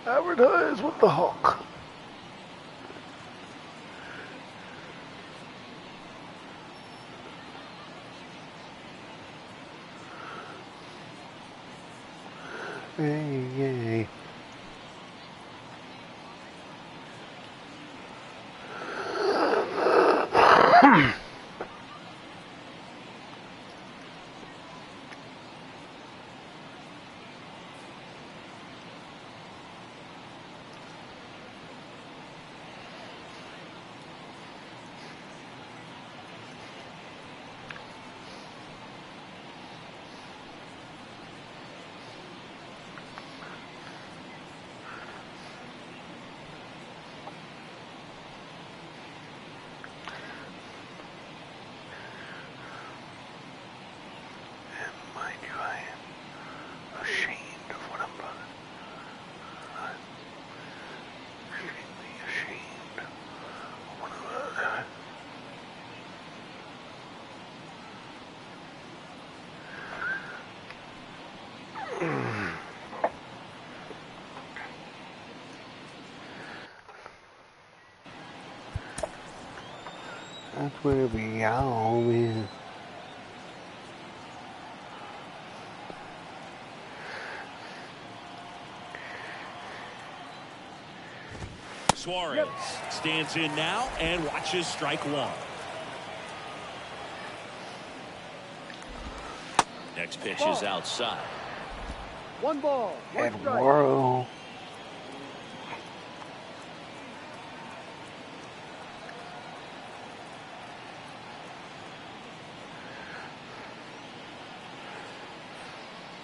Advertise with the Hawk. Yay. That's where we are, man. Suarez stands in now and watches strike one. Next pitch is outside. One ball. Eduardo.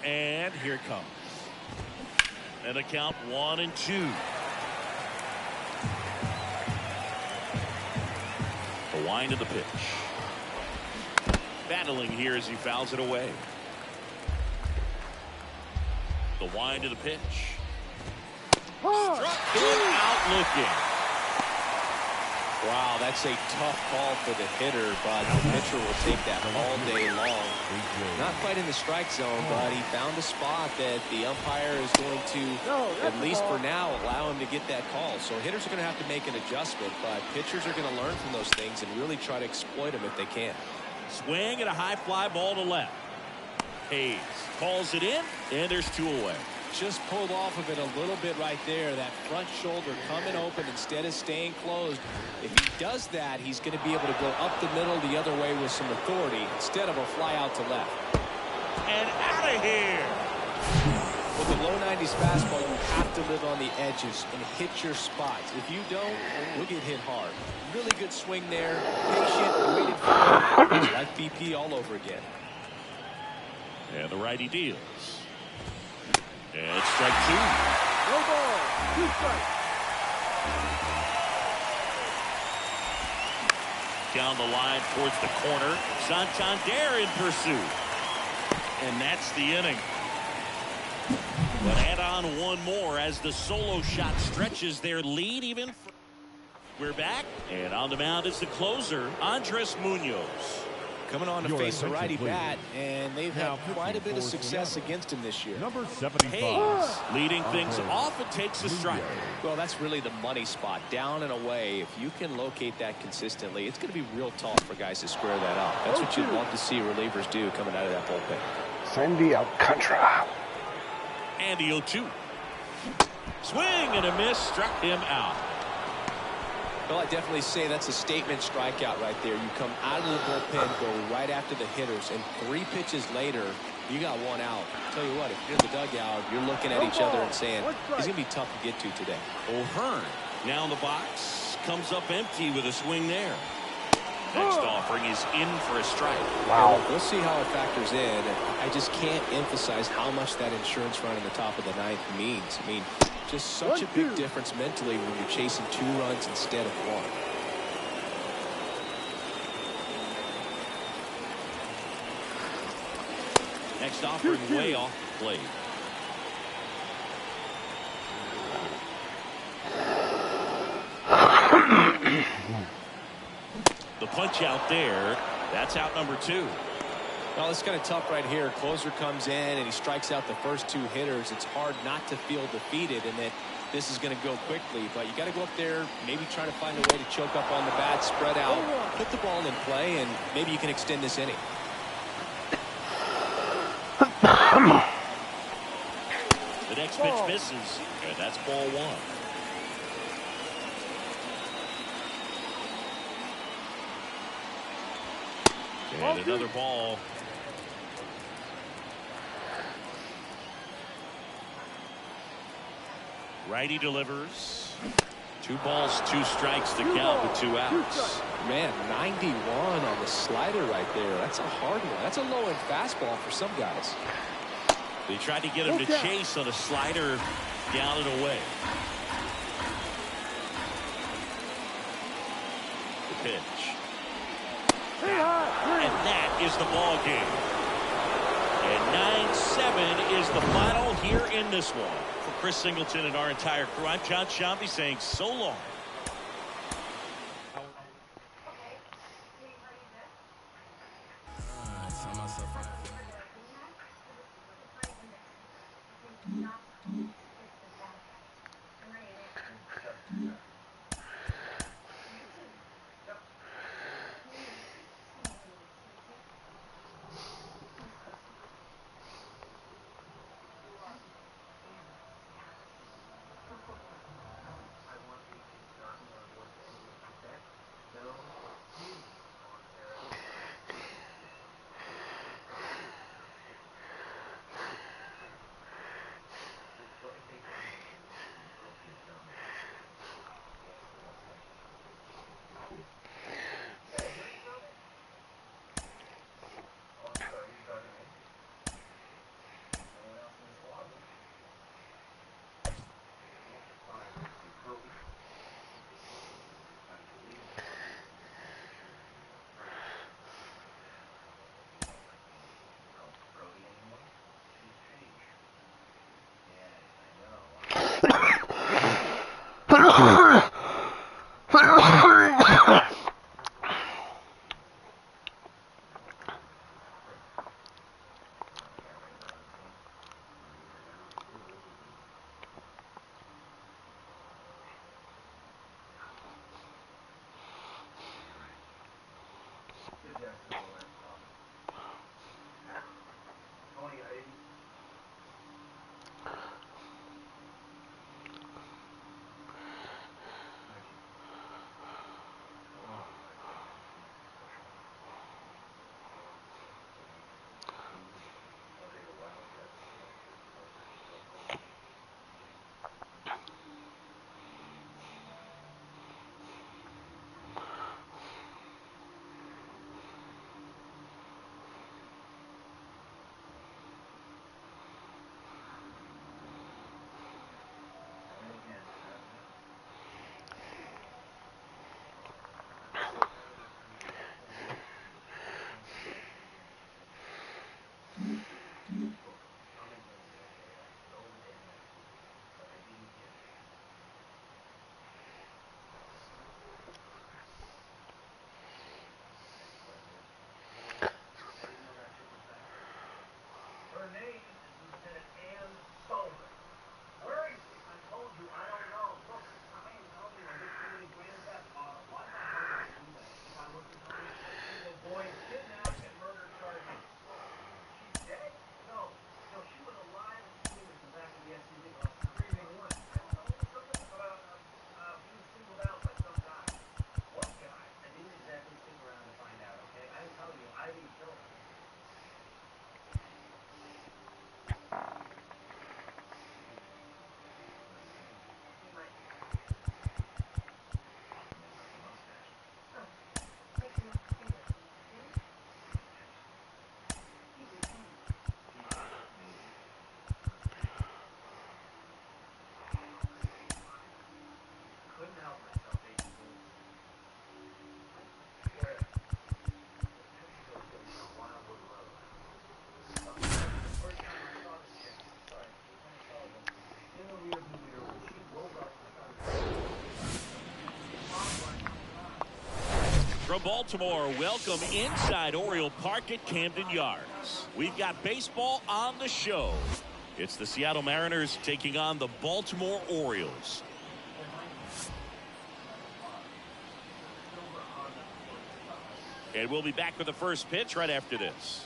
And here it comes. And a count 1-2. The wind of the pitch. Battling here as he fouls it away. The wind of the pitch. Struck him out looking. Wow, that's a tough call for the hitter, but the pitcher will take that all day long. Not quite in the strike zone, but he found a spot that the umpire is going to, at least for now, allow him to get that call. So hitters are going to have to make an adjustment, but pitchers are going to learn from those things and really try to exploit them if they can. Swing and a high fly ball to left. Hayes calls it in, and there's two away. Just pulled off of it a little bit right there. That front shoulder coming open instead of staying closed. If he does that, he's going to be able to go up the middle the other way with some authority instead of a fly out to left. And out of here. With the low 90s fastball, you have to live on the edges and hit your spots. If you don't, you'll get hit hard. Really good swing there. Patient, waited for it. It's like BP all over again. And the righty deals. And strike two. No ball. 2 strikes. Down the line towards the corner. Santander in pursuit. And that's the inning. But add on one more as the solo shot stretches their lead even further. We're back. And on the mound is the closer, Andres Munoz. Coming on to face a righty bat, and they've had quite a bit of success against him this year. Number 75. Hayes leading things off and takes a strike. Well, that's really the money spot, down and away. If you can locate that consistently, it's going to be real tough for guys to square that up. That's what you'd love to see relievers do coming out of that bullpen. Sandy Alcantara. And the 0-2. Swing and a miss, struck him out. Well, I definitely say that's a statement strikeout right there. You come out of the bullpen, go right after the hitters, and 3 pitches later, you got one out. I'll tell you what, if you're in the dugout, you're looking at each other and saying, he's going to be tough to get to today. O'Hearn now in the box, comes up empty with a swing there. Next offering is in for a strike. Wow. We'll see how it factors in. I just can't emphasize how much that insurance run in the top of the 9th means. I mean, just such a big difference mentally when you're chasing 2 runs instead of 1. Next offering way off the plate. The punch out there. That's out number 2. Well, it's kind of tough right here. Closer comes in and he strikes out the first 2 hitters. It's hard not to feel defeated, and that this is going to go quickly, but you got to go up there, maybe try to find a way to choke up on the bat, spread out, put the ball in play, and maybe you can extend this inning. The next pitch misses, and that's ball one. And another ball. Righty delivers. 2 balls, 2 strikes to count with 2 outs. Man, 91 on the slider right there. That's a hard one. That's a low-end fastball for some guys. They tried to get him to chase on a slider down and away. The pitch. And that is the ball game. And 9-7 is the final here in this one. For Chris Singleton and our entire crew, I'm John Shambi saying so long. From Baltimore, welcome inside Oriole Park at Camden Yards. We've got baseball on the show. It's the Seattle Mariners taking on the Baltimore Orioles. And we'll be back with the first pitch right after this.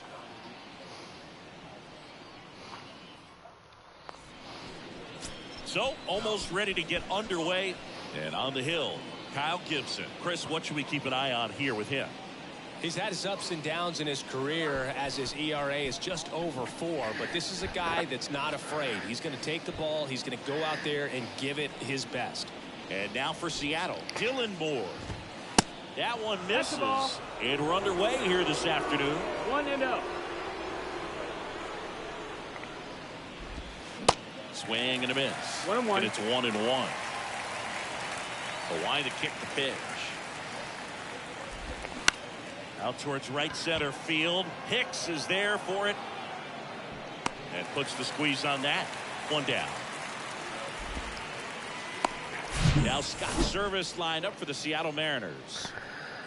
So, almost ready to get underway. And on the hill, Kyle Gibson. Chris, what should we keep an eye on here with him? He's had his ups and downs in his career as his ERA is just over 4. But this is a guy that's not afraid. He's going to take the ball. He's going to go out there and give it his best. And now for Seattle, Dylan Moore. That one misses. And we're underway here this afternoon. 1-0. Swing and a miss. 1-1. And it's 1-1. Hawaii to kick the pitch. Out towards right center field. Hicks is there for it. And puts the squeeze on that. 1 down. Now Scott Service lined up for the Seattle Mariners.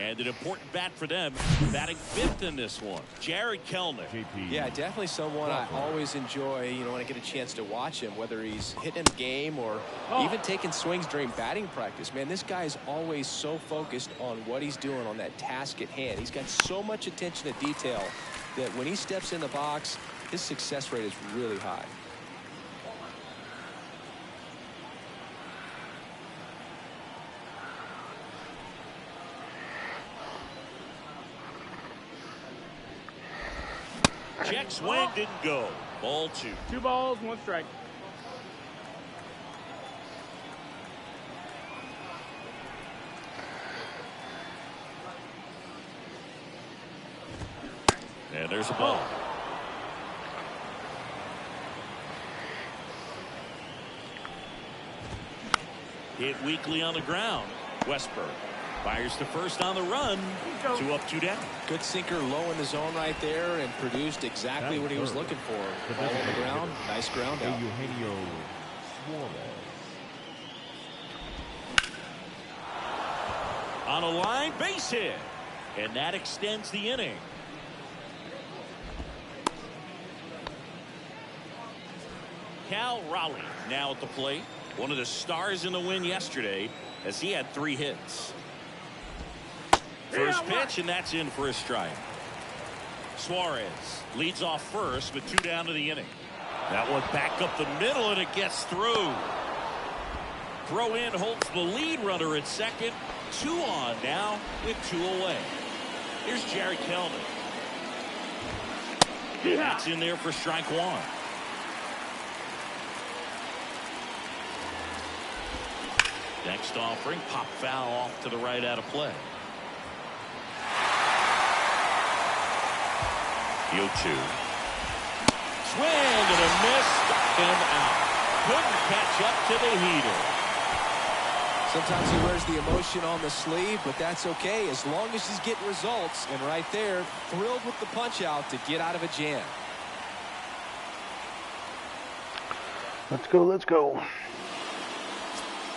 And an important bat for them, batting 5th in this one. Jared Kelenic. Yeah, definitely someone I always enjoy, when I get a chance to watch him, whether he's hitting a game or even taking swings during batting practice. Man, this guy is always so focused on what he's doing on that task at hand. He's got so much attention to detail that when he steps in the box, his success rate is really high. Check swing didn't go. Ball 2. 2 balls, 1 strike. And there's a ball. Hit weakly on the ground. Westburg fires to first on the run. 2 up, 2 down. Good sinker low in the zone right there and produced exactly what he was looking for. Ball on the ground. Nice ground out. On a line, base hit. And that extends the inning. Cal Raleigh now at the plate. One of the stars in the win yesterday as he had 3 hits. First pitch, and that's in for a strike. Suarez leads off first with 2 down to the inning. That one back up the middle, and it gets through. Throw in holds the lead runner at second. 2 on now with 2 away. Here's Jared Kelenic. That's in there for strike 1. Next offering, pop foul off to the right out of play. 0-2. Swing and a miss. Got him out. Couldn't catch up to the heater. Sometimes he wears the emotion on the sleeve, but that's okay as long as he's getting results. And right there, thrilled with the punch out to get out of a jam. Let's go, let's go.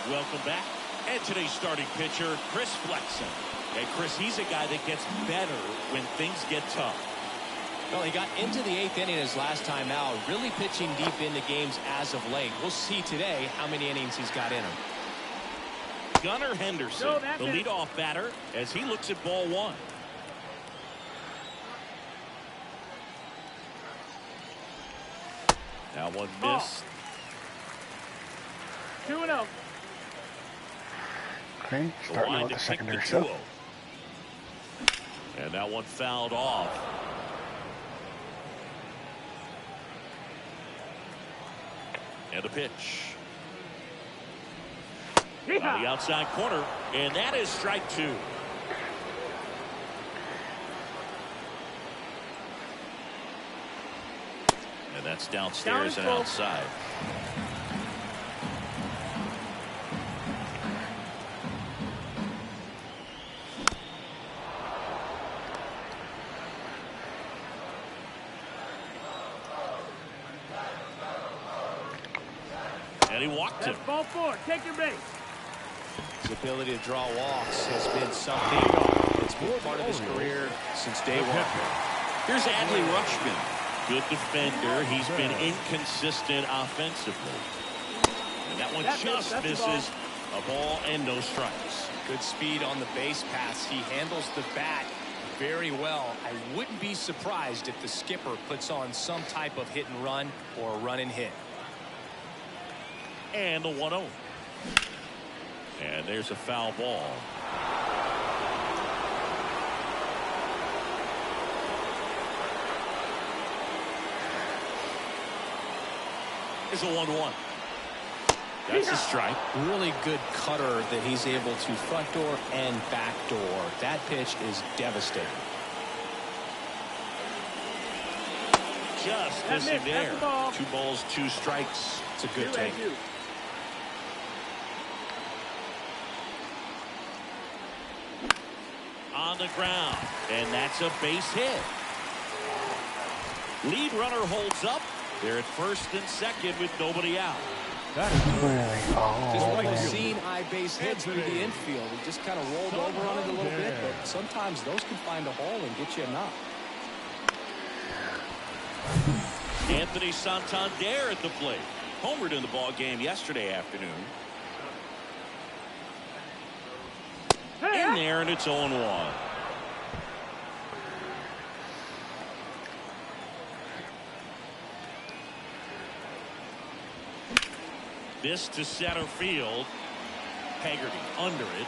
Welcome back. And today's starting pitcher, Chris Flexen. And Chris, he's a guy that gets better when things get tough. Well, he got into the 8th inning his last time out, really pitching deep into games as of late. We'll see today how many innings he's got in him. Gunnar Henderson, the leadoff batter, as he looks at ball 1. Now one missed. 2-0. Okay, starting out with the secondary stuff. And that one fouled off. And the pitch. On the outside corner, and that is strike 2. And that's downstairs and outside. And he walked him. Ball 4. Take your base. His ability to draw walks has been something that's been part of his career since day 1. Here's Adley Rutschman. Good defender. He's been inconsistent offensively. And that one just misses a ball and no strikes. Good speed on the base pass. He handles the bat very well. I wouldn't be surprised if the skipper puts on some type of hit and run or run and hit. And the 1-0. And there's a foul ball. Is a 1-1. That's a strike. Really good cutter that he's able to front door and back door. That pitch is devastating. Just missing there. 2 balls, 2 strikes. It's a good take. On the ground, and that's a base hit. Lead runner holds up. They're at first and second with nobody out. That is really Just like we've seen high base hits through the infield. He just kind of rolled over on it a little bit, but sometimes those can find a hole and get you a knock. Anthony Santander at the plate. Homered in the ball game yesterday afternoon. In there, and it's 0-1. This to center field. Haggerty under it.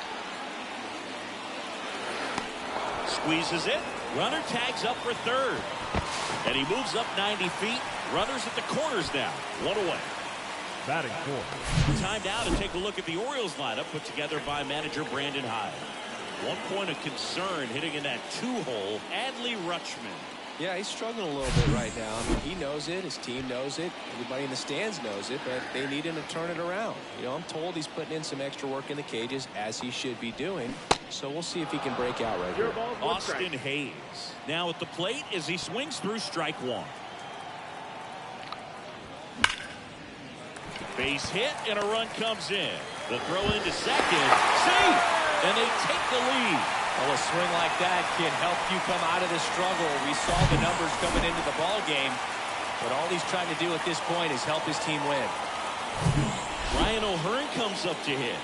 Squeezes it. Runner tags up for third. And he moves up 90 feet. Runners at the corners now. 1 away. batting fourth. Time now to take a look at the Orioles lineup put together by manager Brandon Hyde. 1 point of concern hitting in that 2-hole, Adley Rutschman. Yeah, he's struggling a little bit right now. I mean, he knows it. His team knows it. Everybody in the stands knows it, but they need him to turn it around. You know, I'm told he's putting in some extra work in the cages, as he should be doing. So we'll see if he can break out right here. Austin Hayes now at the plate as he swings through strike one. Base hit and a run comes in. The throw into second. Safe! And they take the lead. Well, a swing like that can help you come out of the struggle. We saw the numbers coming into the ball game, but all he's trying to do at this point is help his team win. Ryan O'Hearn comes up to hit.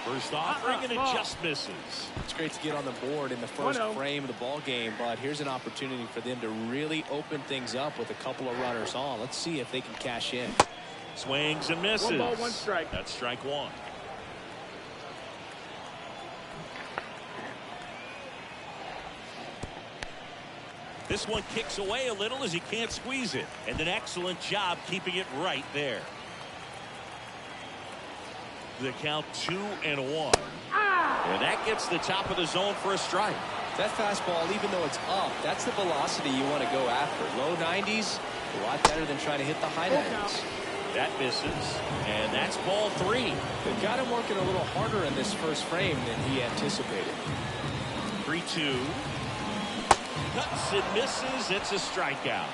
First offering and it just misses. It's great to get on the board in the first frame of the ball game, but here's an opportunity for them to really open things up with a couple of runners on. Let's see if they can cash in. Swings and misses. 1 ball, 1 strike. That's strike one. This one kicks away a little as he can't squeeze it. And an excellent job keeping it right there. The count 2-1. And that gets the top of the zone for a strike. That fastball, even though it's up, that's the velocity you want to go after. Low 90s, a lot better than trying to hit the high 90s. That misses, and that's ball 3. They've got him working a little harder in this first frame than he anticipated. 3-2. Cuts and misses. It's a strikeout.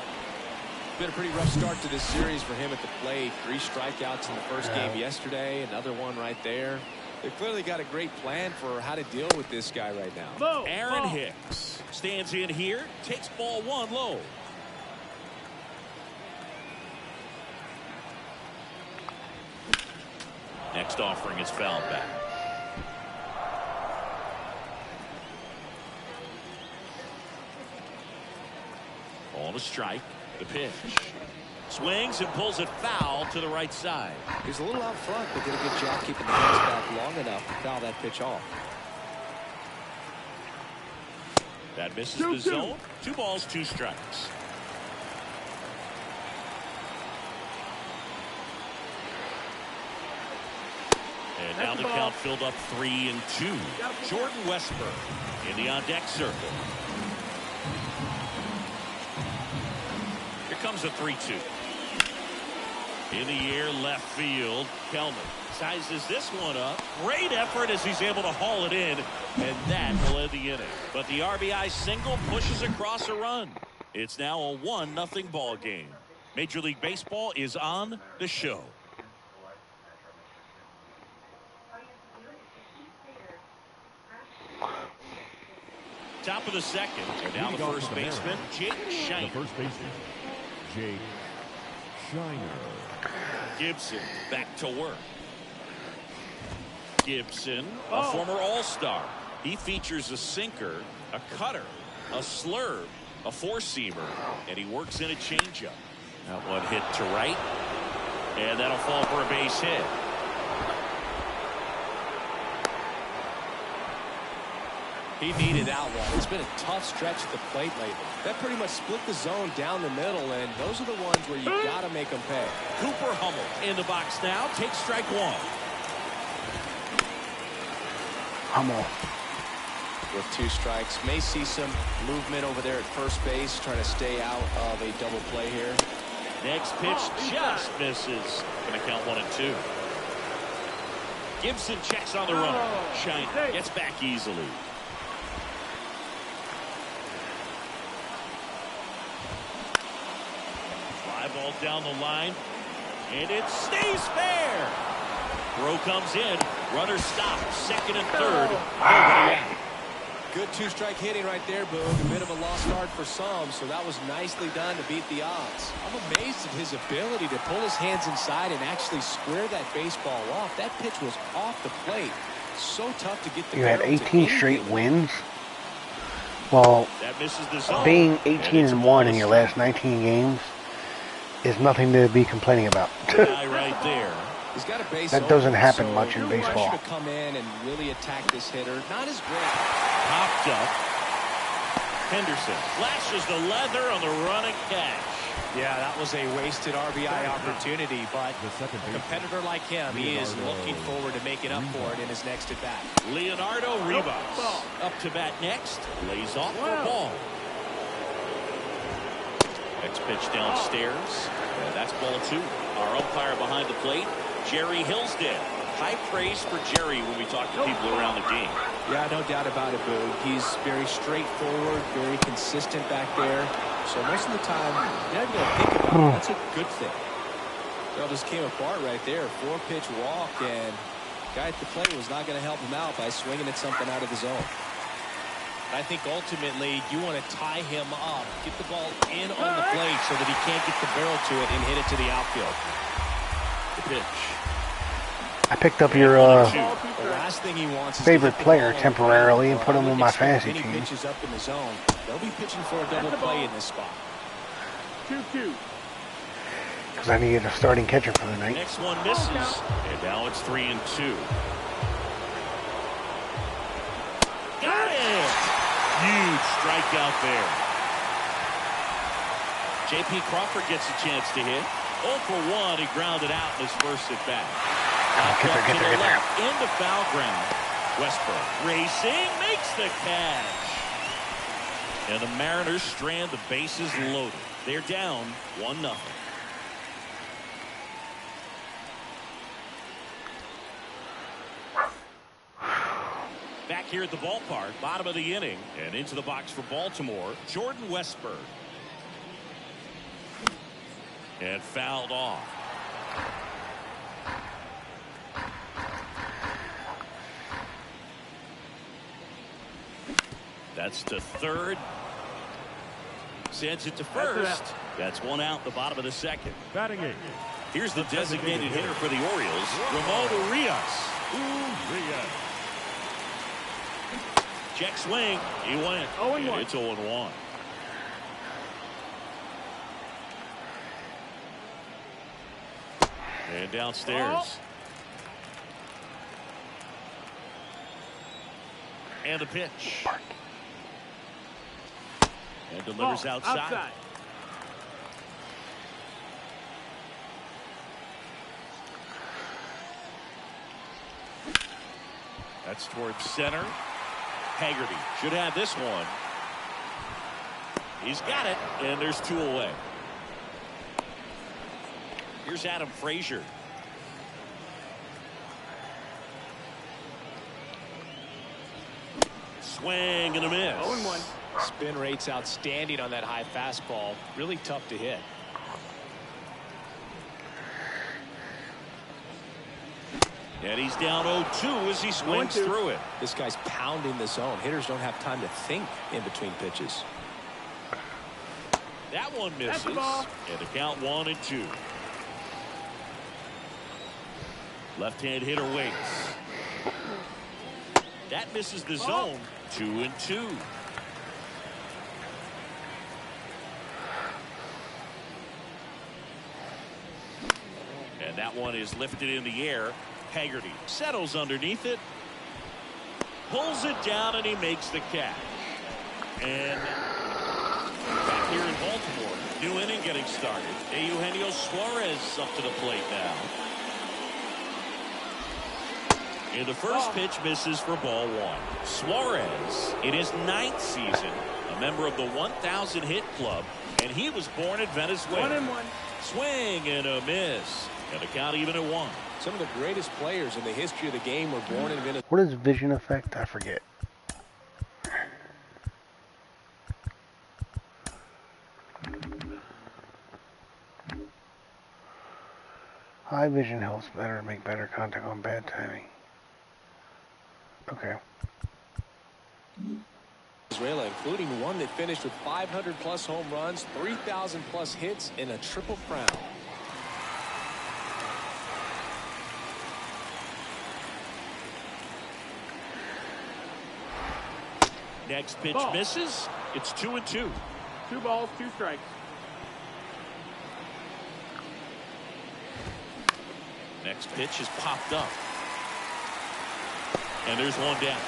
Been a pretty rough start to this series for him at the plate. 3 strikeouts in the first game yesterday. Another one right there. They've clearly got a great plan for how to deal with this guy right now. Aaron Hicks stands in here, takes ball 1 low. Next offering is fouled back. On a strike. The pitch. Swings and pulls it foul to the right side. He's a little out front, but did a good job keeping the hands back long enough to foul that pitch off. That misses the zone. 2 balls, 2 strikes. And now the count filled up 3-2. Jordan Westburg in the on-deck circle. Here comes a 3-2. In the air, left field. Kelman sizes this one up. Great effort as he's able to haul it in, and that will end the inning. But the RBI single pushes across a run. It's now a 1-0 ball game. Major League Baseball is on the show. Top of the second. And now the first baseman, Jake Shiner. The first baseman, Jake Shiner. Gibson back to work. Gibson, a former All-Star. He features a sinker, a cutter, a slurve, a four-seamer, and he works in a changeup. That one hit to right, and that'll fall for a base hit. He needed that one. It's been a tough stretch at the plate lately. That pretty much split the zone down the middle, and those are the ones where you got to make them pay. Cooper Hummel in the box now. Takes strike one. Hummel. With 2 strikes, may see some movement over there at first base, trying to stay out of a double play here. Next pitch just misses. Going to count 1 and 2. Gibson checks on the runner. Shiner gets back easily. Fly ball down the line, and it stays fair. Throw comes in. Runner stops. Second and third. Nobody out. Good 2-strike hitting right there, Boog. A bit of a lost start for some, so that was nicely done to beat the odds. I'm amazed at his ability to pull his hands inside and actually square that baseball off. That pitch was off the plate. So tough to get the. You had 18 straight wins. Well, That misses the zone. being 18-1 in your last 19 games is nothing to be complaining about. The guy right there. He's got a base That doesn't open, happen so much in baseball. pressure to come in and really attack this hitter. Not as great. Popped up. Henderson flashes the leather on the running catch. Yeah, that was a wasted RBI opportunity, but The second a baseman, competitor like him, he is Leonardo looking forward to making up for it in his next at bat. Leonardo Rivas up to bat next. Lays off for a ball. Next pitch downstairs. And that's ball 2. Our umpire behind the plate, Jerry Hillsdale. High praise for Jerry when we talk to people around the game. Yeah, no doubt about it, Boog. He's very straightforward, very consistent back there. So most of the time, you're not going to think about it. That's a good thing. Well, just came apart right there. 4-pitch walk, and guy at the plate was not going to help him out by swinging at something out of the zone. I think ultimately you want to tie him up, get the ball in on the plate so that he can't get the barrel to it and hit it to the outfield. The pitch. I picked up your The last thing he wants is favorite to get the player ball temporarily and on put him the on my expect fantasy any team. pitches up in the zone. They'll be pitching for a double play in this spot. 2-2. Because I needed a starting catcher for the night. Next one misses, and now it's 3 and 2. Got it! Huge strikeout there. J.P. Crawford gets a chance to hit. 0 for 1, he grounded out in his first at bat. Get there, get there, get there. Into foul ground. Westburg racing, makes the catch. And the Mariners strand the bases loaded. They're down 1-0. Back here at the ballpark, bottom of the inning, and into the box for Baltimore, Jordan Westburg. And fouled off. That's to third. Sends it to first. That's 1 out, the bottom of the second. batting 8. Here's the designated hitter for the Orioles, Ramon Urias. Check swing. He went. 0-1. It's 0-1. And downstairs. And the pitch. And delivers outside. That's towards center. Haggerty should have this one. He's got it, and there's 2 away. Here's Adam Frazier. Swing and a miss. 0-1. Spin rate's outstanding on that high fastball. Really tough to hit. And he's down 0-2 as he swings through it. This guy's pounding the zone. Hitters don't have time to think in between pitches. That one misses. And the count 1-2. Left-hand hitter waits. That misses the zone. 2-2. And that one is lifted in the air. Haggerty settles underneath it. Pulls it down and he makes the catch. And back here in Baltimore, new inning getting started. Eugenio Suarez up to the plate now. And the first pitch misses for ball 1. Suarez in his 9th season, a member of the 1,000 hit club, and he was born in Venezuela. 1-1. Swing and a miss. And the count even at 1. Some of the greatest players in the history of the game were born in Venezuela. What is vision effect? I forget. High vision helps better make better contact on bad timing. Okay. Venezuela, including one that finished with 500+ home runs, 3,000+ hits, and a triple crown. Next pitch misses. It's 2-2. 2 balls, 2 strikes. Next pitch is popped up. And there's one down.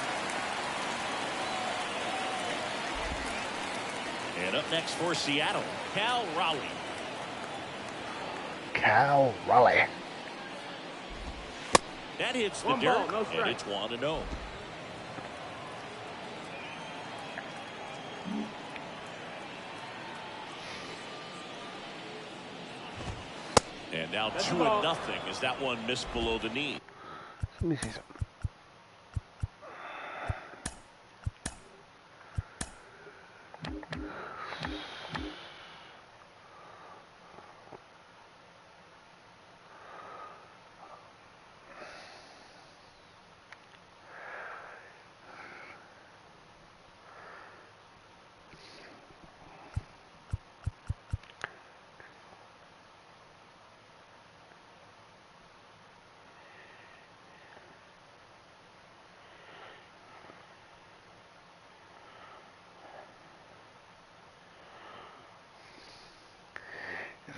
And up next for Seattle, Cal Raleigh. Cal Raleigh. That hits the One dirt, ball, no strike. and it's 1-0. And now 2-0 as that one missed below the knee. Let me see something.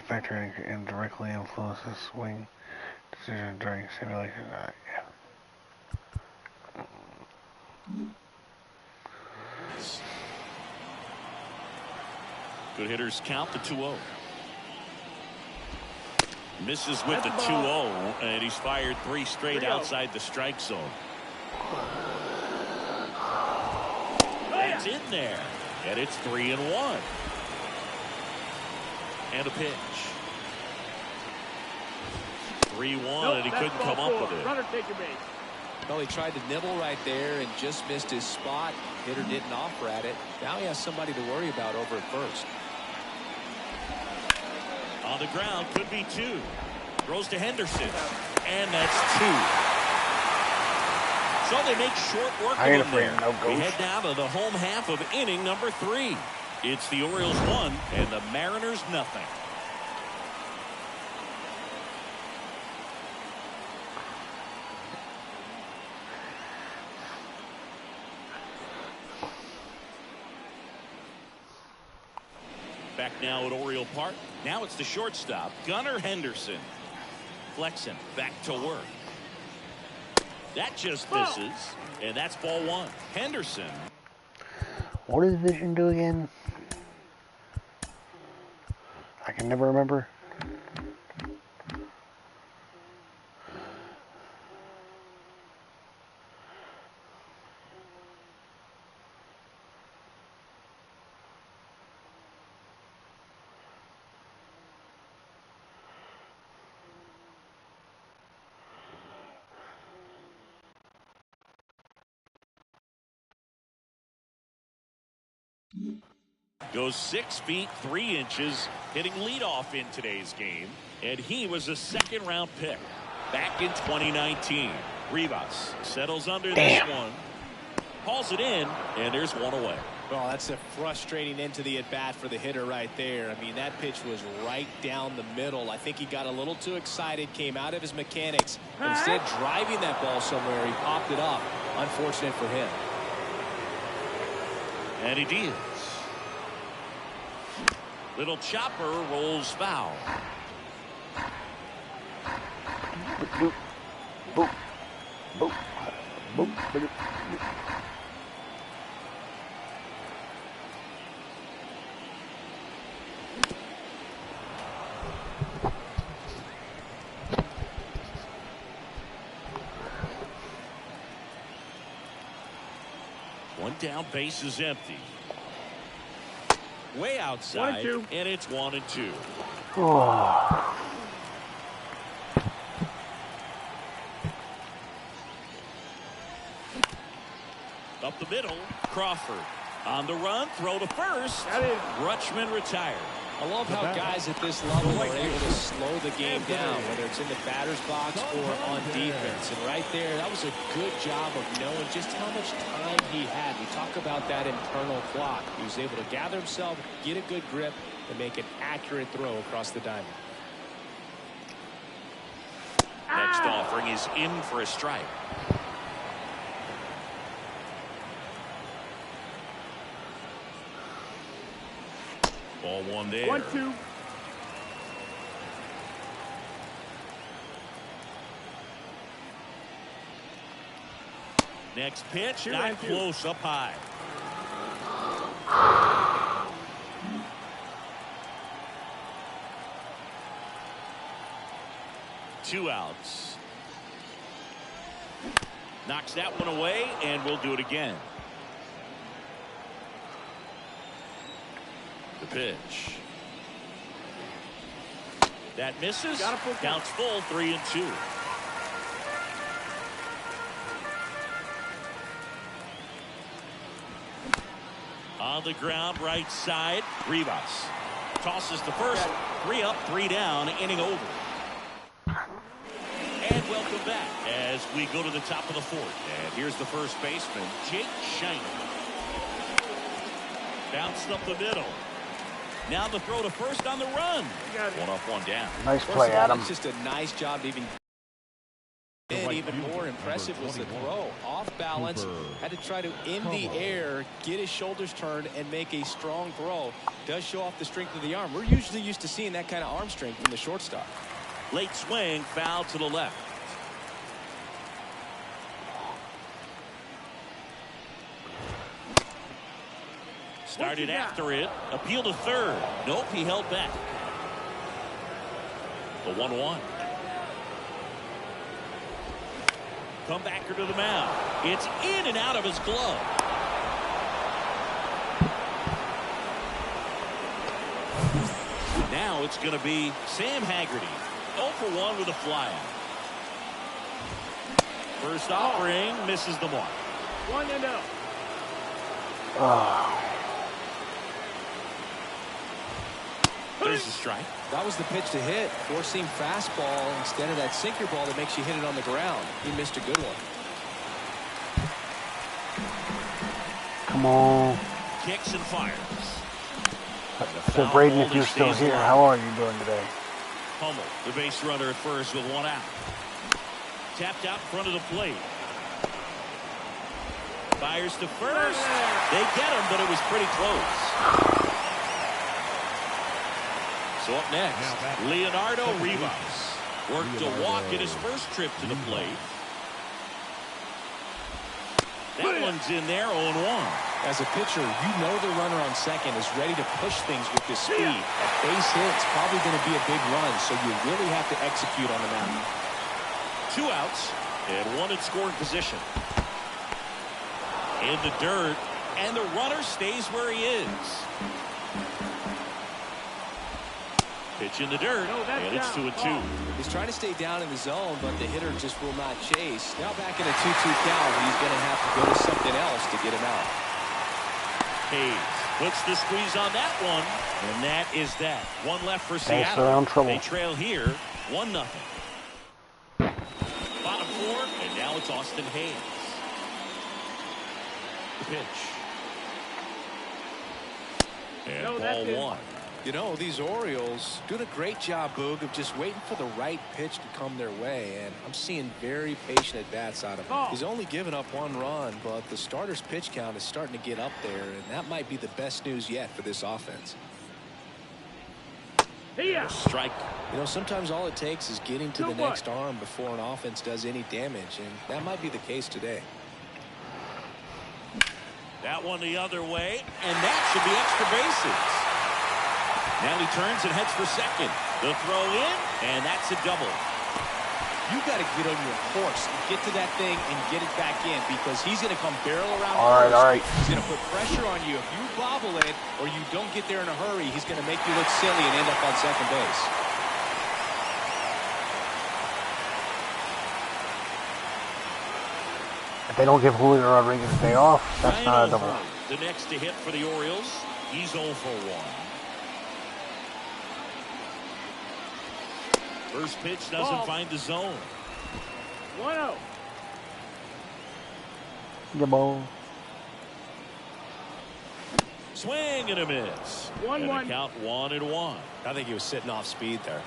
Factor and directly influences swing decision during simulation. Good hitters count the 2-0. Misses with the 2-0, and he's fired 3 straight outside the strike zone. That's in there, and it's 3-1. And a pitch. 3-1, and he couldn't come up with it. Runner take your base. Well, he tried to nibble right there and just missed his spot. Hitter didn't offer at it. Now he has somebody to worry about over at first. On the ground, could be 2. Throws to Henderson, and that's 2. So they make short work of him there. We head now to the home half of inning number 3. It's the Orioles 1 and the Mariners nothing. Back now at Oriole Park. Now it's the shortstop, Gunnar Henderson. Flexing back to work. That just misses, and that's ball 1. Henderson. What does vision do again? I can never remember. Goes 6 feet 3 inches, hitting leadoff in today's game, and he was a 2nd-round pick. Back in 2019, Rivas settles under Damn. this one. Hauls it in, and there's one away. Well, that's a frustrating end to the at-bat for the hitter right there. I mean, that pitch was right down the middle. I think he got a little too excited, came out of his mechanics. Instead of driving that ball somewhere, he popped it up. Unfortunate for him. And he deals. Little chopper rolls foul. Boop, boop, boop, boop, boop. One down, base is empty. Way outside, 1-2. and it's 1-2. Oh. Up the middle, Crawford. On the run, throw to first. Got it. Rutschman retired. I love how guys at this level are able to slow the game down, whether it's in the batter's box or on defense. And right there, that was a good job of knowing just how much time he had. We talk about that internal clock. He was able to gather himself, get a good grip, and make an accurate throw across the diamond. Next offering is in for a strike. Ball one there. 1-2. Next pitch, 2-2. not close, up high. Two outs. Knocks that one away, and we'll do it again. The pitch. That misses. Counts full, 3-2. On the ground, right side, Rivas tosses to first. 3 up, 3 down, inning over. And welcome back as we go to the top of the fourth. And here's the first baseman, Jake Shiner. Bounced up the middle. Now the throw to first on the run. 1 up, 1 down. Nice play, Adam. It's just a nice job to even. And even more impressive was the throw. Off balance, had to try to, in the air, get his shoulders turned and make a strong throw. Does show off the strength of the arm. We're usually used to seeing that kind of arm strength from the shortstop. Late swing, foul to the left. Started after it. Appeal to third. Nope, he held back. The 1-1. Comebacker to the mound. It's in and out of his glove. Now it's going to be Sam Haggerty. 0 for 1 with a flyout. First offering misses the mark. 1-0. There's the strike. That was the pitch to hit. Four-seam fastball instead of that sinker ball that makes you hit it on the ground. He missed a good one. Come on. Kicks and fires. So Braden, if you're still here, how are you doing today? Hummel, the base runner at first with 1 out. Tapped out in front of the plate. Fires to first. They get him, but it was pretty close. So up next, Leonardo Rivas worked a walk in his first trip to the plate. That one's in there, 0-1. As a pitcher, you know the runner on second is ready to push things with his speed. A base hit's probably going to be a big run, so you really have to execute on the mound. 2 outs and 1 in scoring position. In the dirt, and the runner stays where he is. Pitch in the dirt, and it's 2-2. He's trying to stay down in the zone, but the hitter just will not chase. Now back in a 2-2 count, he's going to have to go to something else to get him out. Hayes puts the squeeze on that one, and that is that. 1 left for Seattle. Around trouble. They trail here, 1-0. for, and now it's Austin Hayes. The pitch. And ball one. You know, these Orioles doing a great job, Boog, of just waiting for the right pitch to come their way, and I'm seeing very patient at-bats out of him. He's only given up 1 run, but the starter's pitch count is starting to get up there, and that might be the best news yet for this offense. Strike. You know, sometimes all it takes is getting to the next arm before an offense does any damage, and that might be the case today. That one the other way, and that should be extra bases. Now he turns and heads for second. The throw in, and that's a double. You got to get on your horse and get to that thing and get it back in, because he's going to come barrel around. All right. He's going to put pressure on you. If you bobble it or you don't get there in a hurry, he's going to make you look silly and end up on second base. If they don't give Julio Rodriguez a day off, that's not a double. The next to hit for the Orioles, he's 0 for 1. First pitch doesn't find the zone. 1-0. Good ball. Swing and a miss. 1-1. And a count 1-1. I think he was sitting off speed there.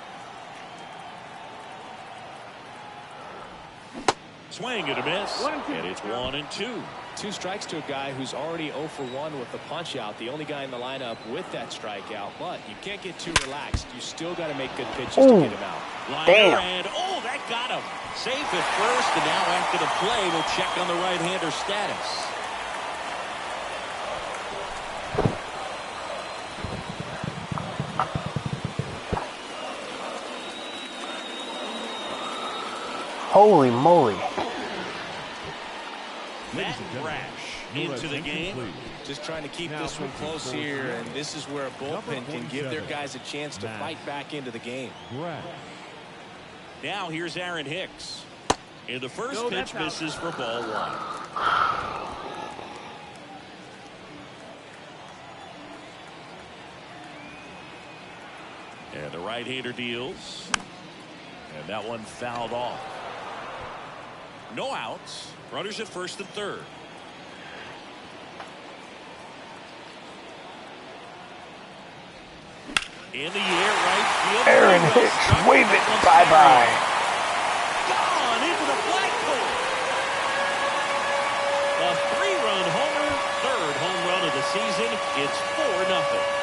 Swing and a miss. 1-2. And it's 1-2. 2 strikes to a guy who's already 0 for 1 with the punch out. The only guy in the lineup with that strikeout, but you can't get too relaxed. You still got to make good pitches to get him out. Liner and that got him. Safe at first, and now after the play, we'll check on the right-hander status. Holy moly. That crash into the game. Just trying to keep this one close here, and this is where a bullpen can give their guys a chance to fight back into the game. Now here's Aaron Hicks. And the first pitch misses for ball 1. And the right-hander deals. And that one fouled off. No outs. Runners at first and third. In the air, right field. Aaron Hicks, wave it bye-bye. Gone into the flagpole. A 3-run homer, 3rd home run of the season. It's 4-0.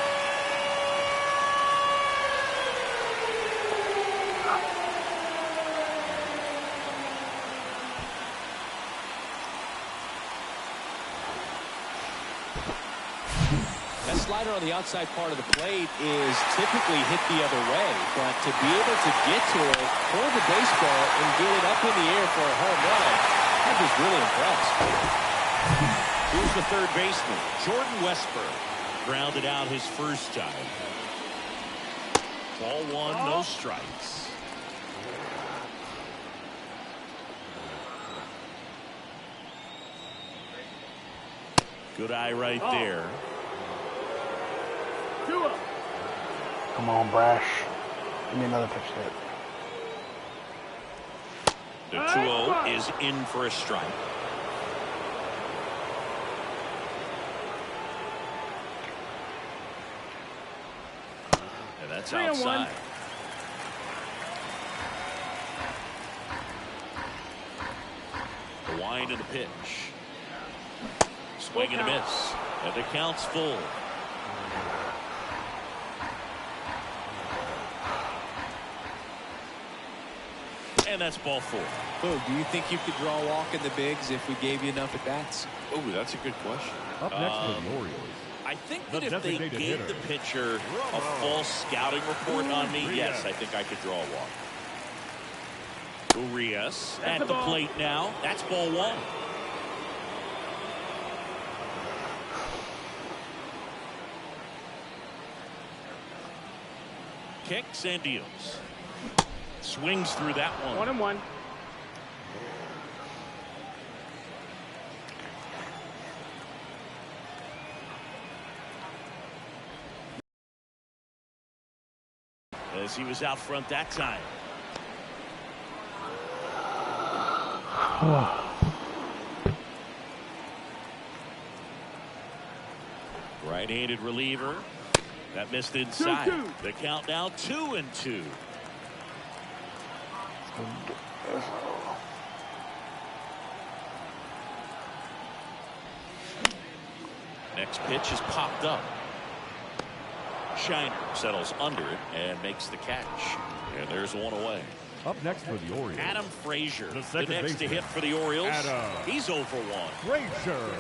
On the outside part of the plate is typically hit the other way, but to be able to get to it, pull the baseball, and get it up in the air for a home run, I was really impressed. Here's the third baseman, Jordan Westburg, grounded out his first time. Ball 1, no strikes. Good eye right there. Come on, Brash. Give me another pitch hit. The 2-0 is in for a strike. And that's outside. The wind of the pitch. Swing and a miss. And the count's full. And that's ball 4. Boog, do you think you could draw a walk in the bigs if we gave you enough at bats? Oh, that's a good question. Up next for the Orioles. I think that if they gave the pitcher a false scouting report on me, yes, I think I could draw a walk. Urias at the plate now. That's ball 1. Kicks and deals. Swings through that one. 1-1. As he was out front that time. Right-handed reliever. That missed inside. 2-2. The count now 2-2. Next pitch is popped up. Shiner settles under it and makes the catch. And there's one away. Up next for the Orioles, Adam Frazier, the the second next to baseman. hit for the Orioles. Adam He's 0 for 1. Frazier.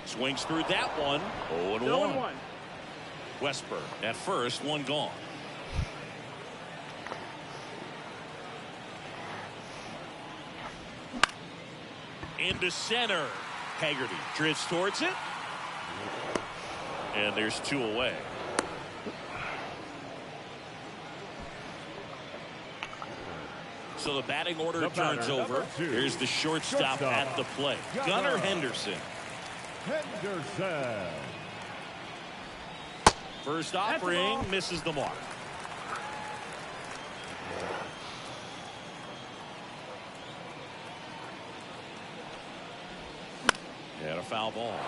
Swings through that one. 0-1. 0-1. Westburg at first, one gone. Into center. Haggerty drifts towards it. And there's 2 away. So the batting order The turns batter, over. number 2. Here's the shortstop at the plate. Gunnar Henderson. Henderson. First offering misses the mark. And a foul ball.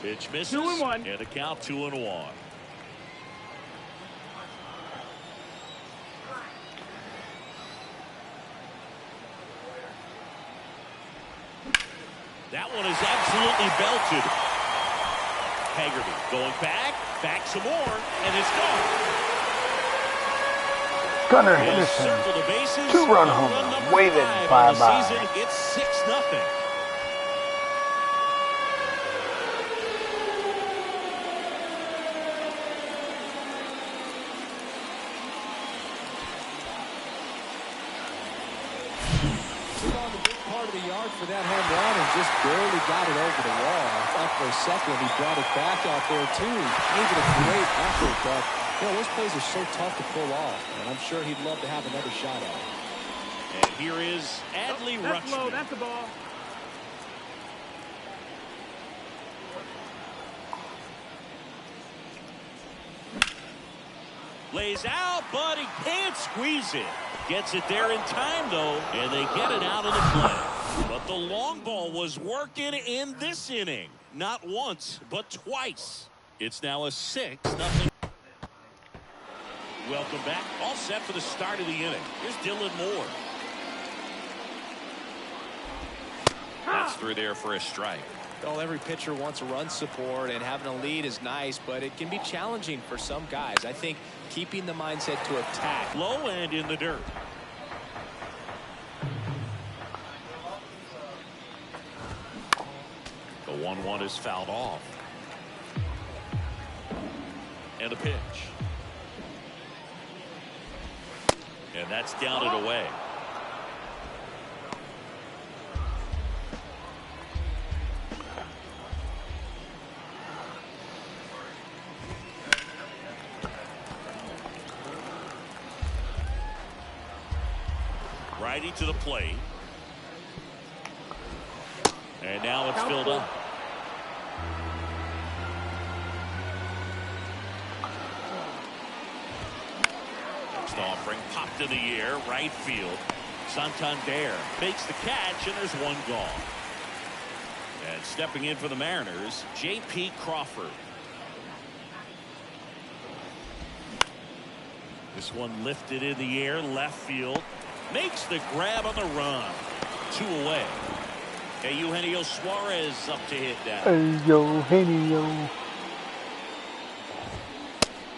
Pitch misses. 2-1. And the count 2-1. That one is absolutely belted. Haggerty going back some more, and it's gone. Gunnar He'll Henderson, circle the bases. 2-run Home home run run, number waving 5 on the bye-bye. season. It's 6-0. Took on the big part of the yard for that home run and just barely got it over the wall. I thought for a second he brought it back out there too. He gave it a great effort, but you know, those plays are so tough to pull off, and I'm sure he'd love to have another shot at it. And here is Adley That's low. Rutschman. That's the ball. Lays out, but he can't squeeze it. Gets it there in time, though, and they get it out of the play. But the long ball was working in this inning. Not once, but twice. It's now a 6-0. Welcome back. All set for the start of the inning. Here's Dylan Moore. That's through there for a strike. Well, every pitcher wants a run support, and having a lead is nice, but it can be challenging for some guys. I think keeping the mindset to attack. Low and in the dirt. The 1-1 is fouled off. And a pitch. And that's down and away. Righty to the plate. And now it's filled up. Next offering popped in the air, right field. Santander makes the catch, and there's one gone. And stepping in for the Mariners, J.P. Crawford. This one lifted in the air, left field. Makes the grab on the run. 2 away. Hey, Eugenio Suarez up to hit now. Eugenio.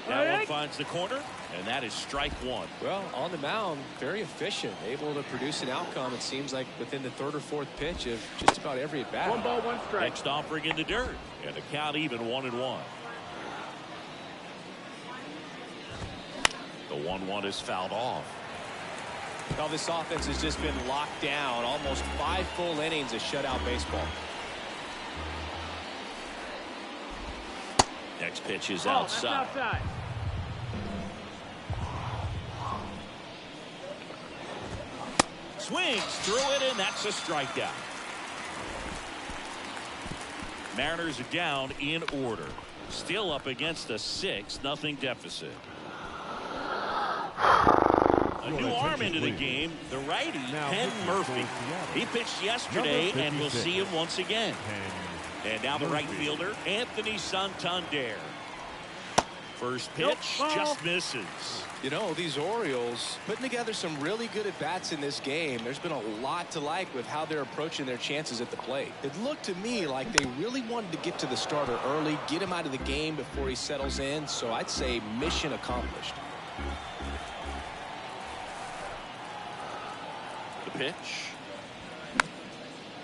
That one finds the corner, and that is strike 1. Well, on the mound, very efficient, able to produce an outcome, it seems like, within the 3rd or 4th pitch of just about every at bat. 1 ball, 1 strike. Next offering in the dirt, and the count even 1-1. The 1-1 is fouled off. Well, this offense has just been locked down. Almost 5 full innings of shutout baseball. Next pitch is Ball, that's outside. outside. Swings through it, and that's a strikeout. Mariners are down in order. Still up against a 6-0 deficit. A new arm into the game, the righty, Ken Murphy. He pitched yesterday, and we'll see him once again. And now the right fielder, Anthony Santander. First pitch just misses. You know, these Orioles putting together some really good at-bats in this game. There's been a lot to like with how they're approaching their chances at the plate. It looked to me like they really wanted to get to the starter early, get him out of the game before he settles in. So I'd say mission accomplished. The pitch.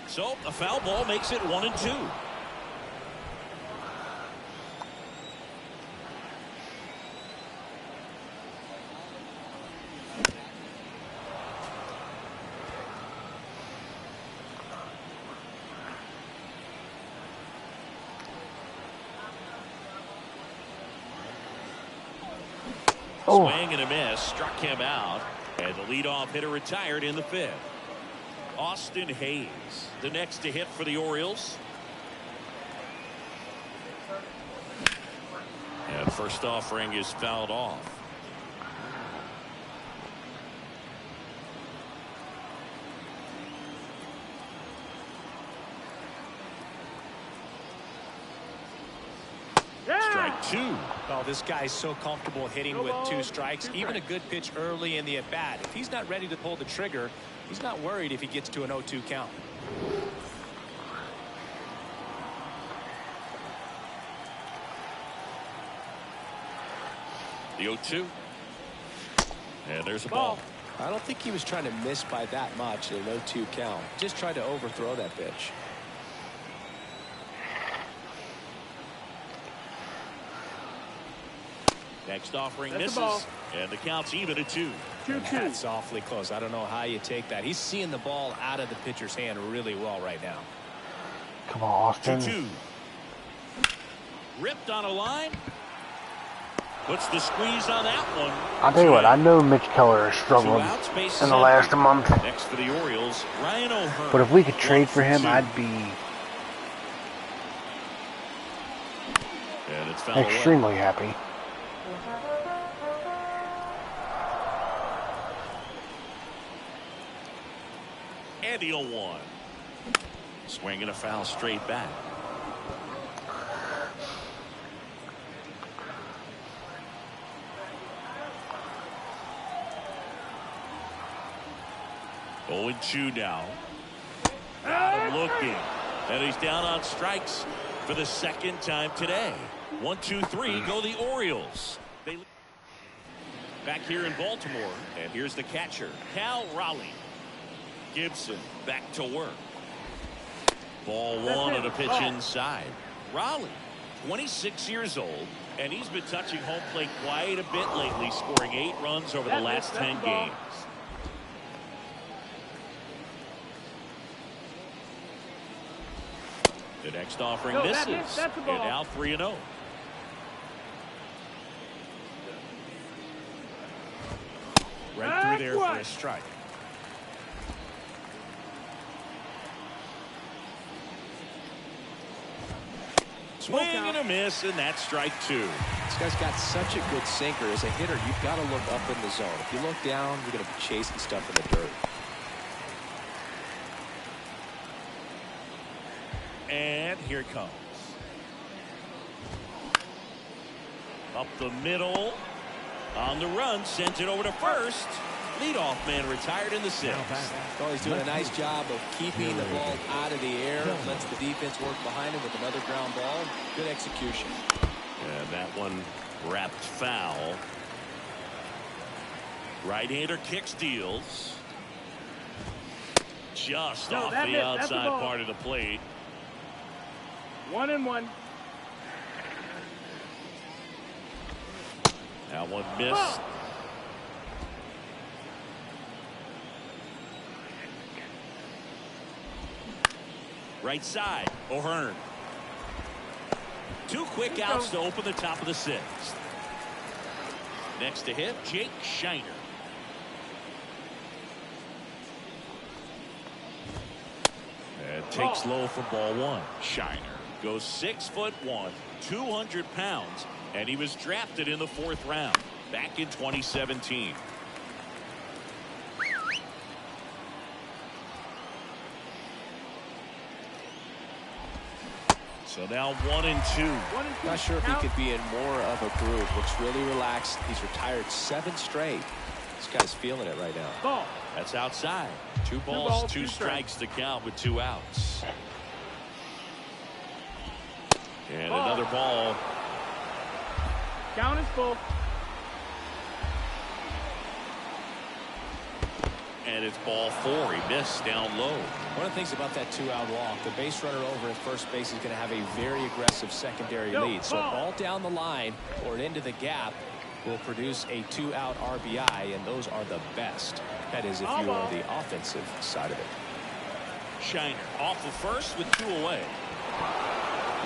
So a foul ball makes it 1-2. Swing and a miss, struck him out, and the leadoff hitter retired in the 5th. Austin Hayes, the next to hit for the Orioles. And first offering is fouled off. Strike 2. Oh, this guy's so comfortable hitting with 2 strikes. Even a good pitch early in the at-bat. If he's not ready to pull the trigger, he's not worried if he gets to an 0-2 count. The 0-2. And there's a ball. I don't think he was trying to miss by that much in an 0-2 count. Just tried to overthrow that pitch. Next offering misses, and the count's even at 2. That's awfully close. I don't know how you take that. He's seeing the ball out of the pitcher's hand really well right now. Come on, Austin. 2-2. Ripped on a line. Puts the squeeze on that one. I'll tell you what, I know Mitch Keller is struggling in the last month. Next for the Orioles, Ryan O'Hearn. But if we could trade for him, I'd be extremely happy. And the 0-1. Swing and a foul straight back. Oh, 0-2 now. Got him looking. And he's down on strikes for the 2nd time today. 1-2-3 go the Orioles. Back here in Baltimore. And here's the catcher, Cal Raleigh. Gibson back to work. Ball 1 on a pitch inside. Raleigh, 26 years old, and he's been touching home plate quite a bit lately, scoring 8 runs over the last 10 games. The next offering misses, and now 3-0. Right through there for a strike. Swing and a miss, and that's strike 2. This guy's got such a good sinker. As a hitter, you've got to look up in the zone. If you look down, you're going to be chasing stuff in the dirt. And here it comes. Up the middle. On the run, sent it over to first. Leadoff man retired in the 6th. Well, he's doing a nice job of keeping the ball out of the air. Lets the defense work behind him with another ground ball. Good execution. And that one wrapped foul. Right-hander kick steals. Just off the outside part of the plate. 1-1. That one missed. Right side, O'Hearn. 2 quick outs to open the top of the 6th. Next to hit, Jake Shiner. And takes low for ball 1. Shiner goes 6'1", 200 pounds, and he was drafted in the 4th round back in 2017. So now 1-2. Not sure if he could be in more of a groove. Looks really relaxed. He's retired 7 straight. This guy's feeling it right now. Ball. That's outside. 2 balls, 2 strikes to count with 2 outs. And another ball. Count is full. And it's ball 4. He missed down low. One of the things about that 2-out walk, the base runner over at first base is going to have a very aggressive secondary lead. So a ball down the line or into the gap will produce a 2-out RBI, and those are the best. That is if you are the offensive side of it. Shiner off of first with 2 away.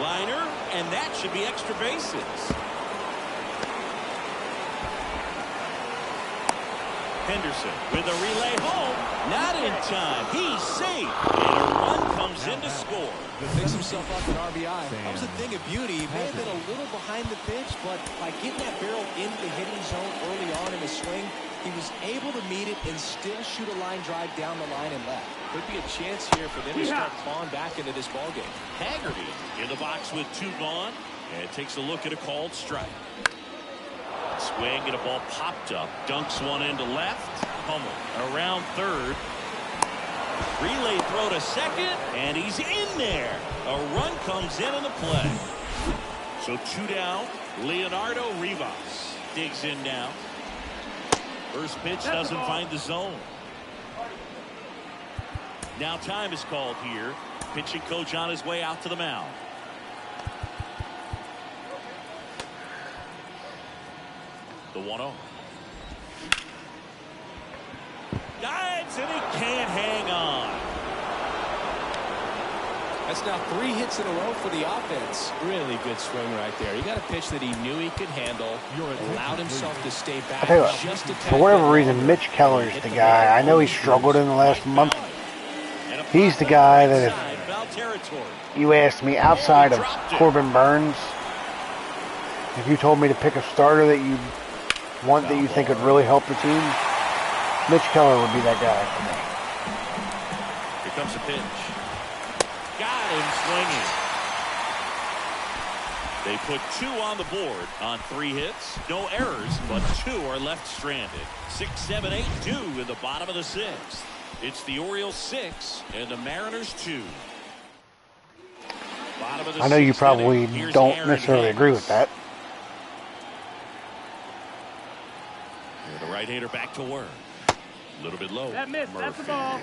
Liner, and that should be extra bases. Henderson with a relay home. Not in time. He's safe. And a run comes in to score. Picks himself up an RBI. That was a thing of beauty. He may have been a little behind the pitch, but by getting that barrel into the hitting zone early on in his swing, he was able to meet it and still shoot a line drive down the line and left. Could be a chance here for them to start clawing back into this ballgame. Haggerty in the box with 2 gone. And takes a look at a called strike. Swing and a ball popped up. Dunks one into left. Hummel around third. Relay throw to second. And he's in there. A run comes in the play. So 2 down. Leonardo Rivas digs in now. First pitch doesn't find the zone. Now time is called here. Pitching coach on his way out to the mound. The 1-0. Dives and he can't hang on. That's now 3 hits in a row for the offense. Really good swing right there. He got a pitch that he knew he could handle. Allowed himself to stay back. I tell you what, for whatever reason, Mitch Keller's the guy. I know he struggled in the last month. He's the guy that if you asked me outside of Corbin Burns, if you told me to pick a starter that you want that you think would really help the team, Mitch Keller would be that guy for me. Here comes the pitch. Got him swinging. They put 2 on the board on 3 hits. No errors, but 2 are left stranded. 6, 7, 8 due in the bottom of the 6th. It's the Orioles 6 and the Mariners 2. I know you probably don't necessarily agree with that. The right-hander back to work. A little bit low. That miss, that's the ball.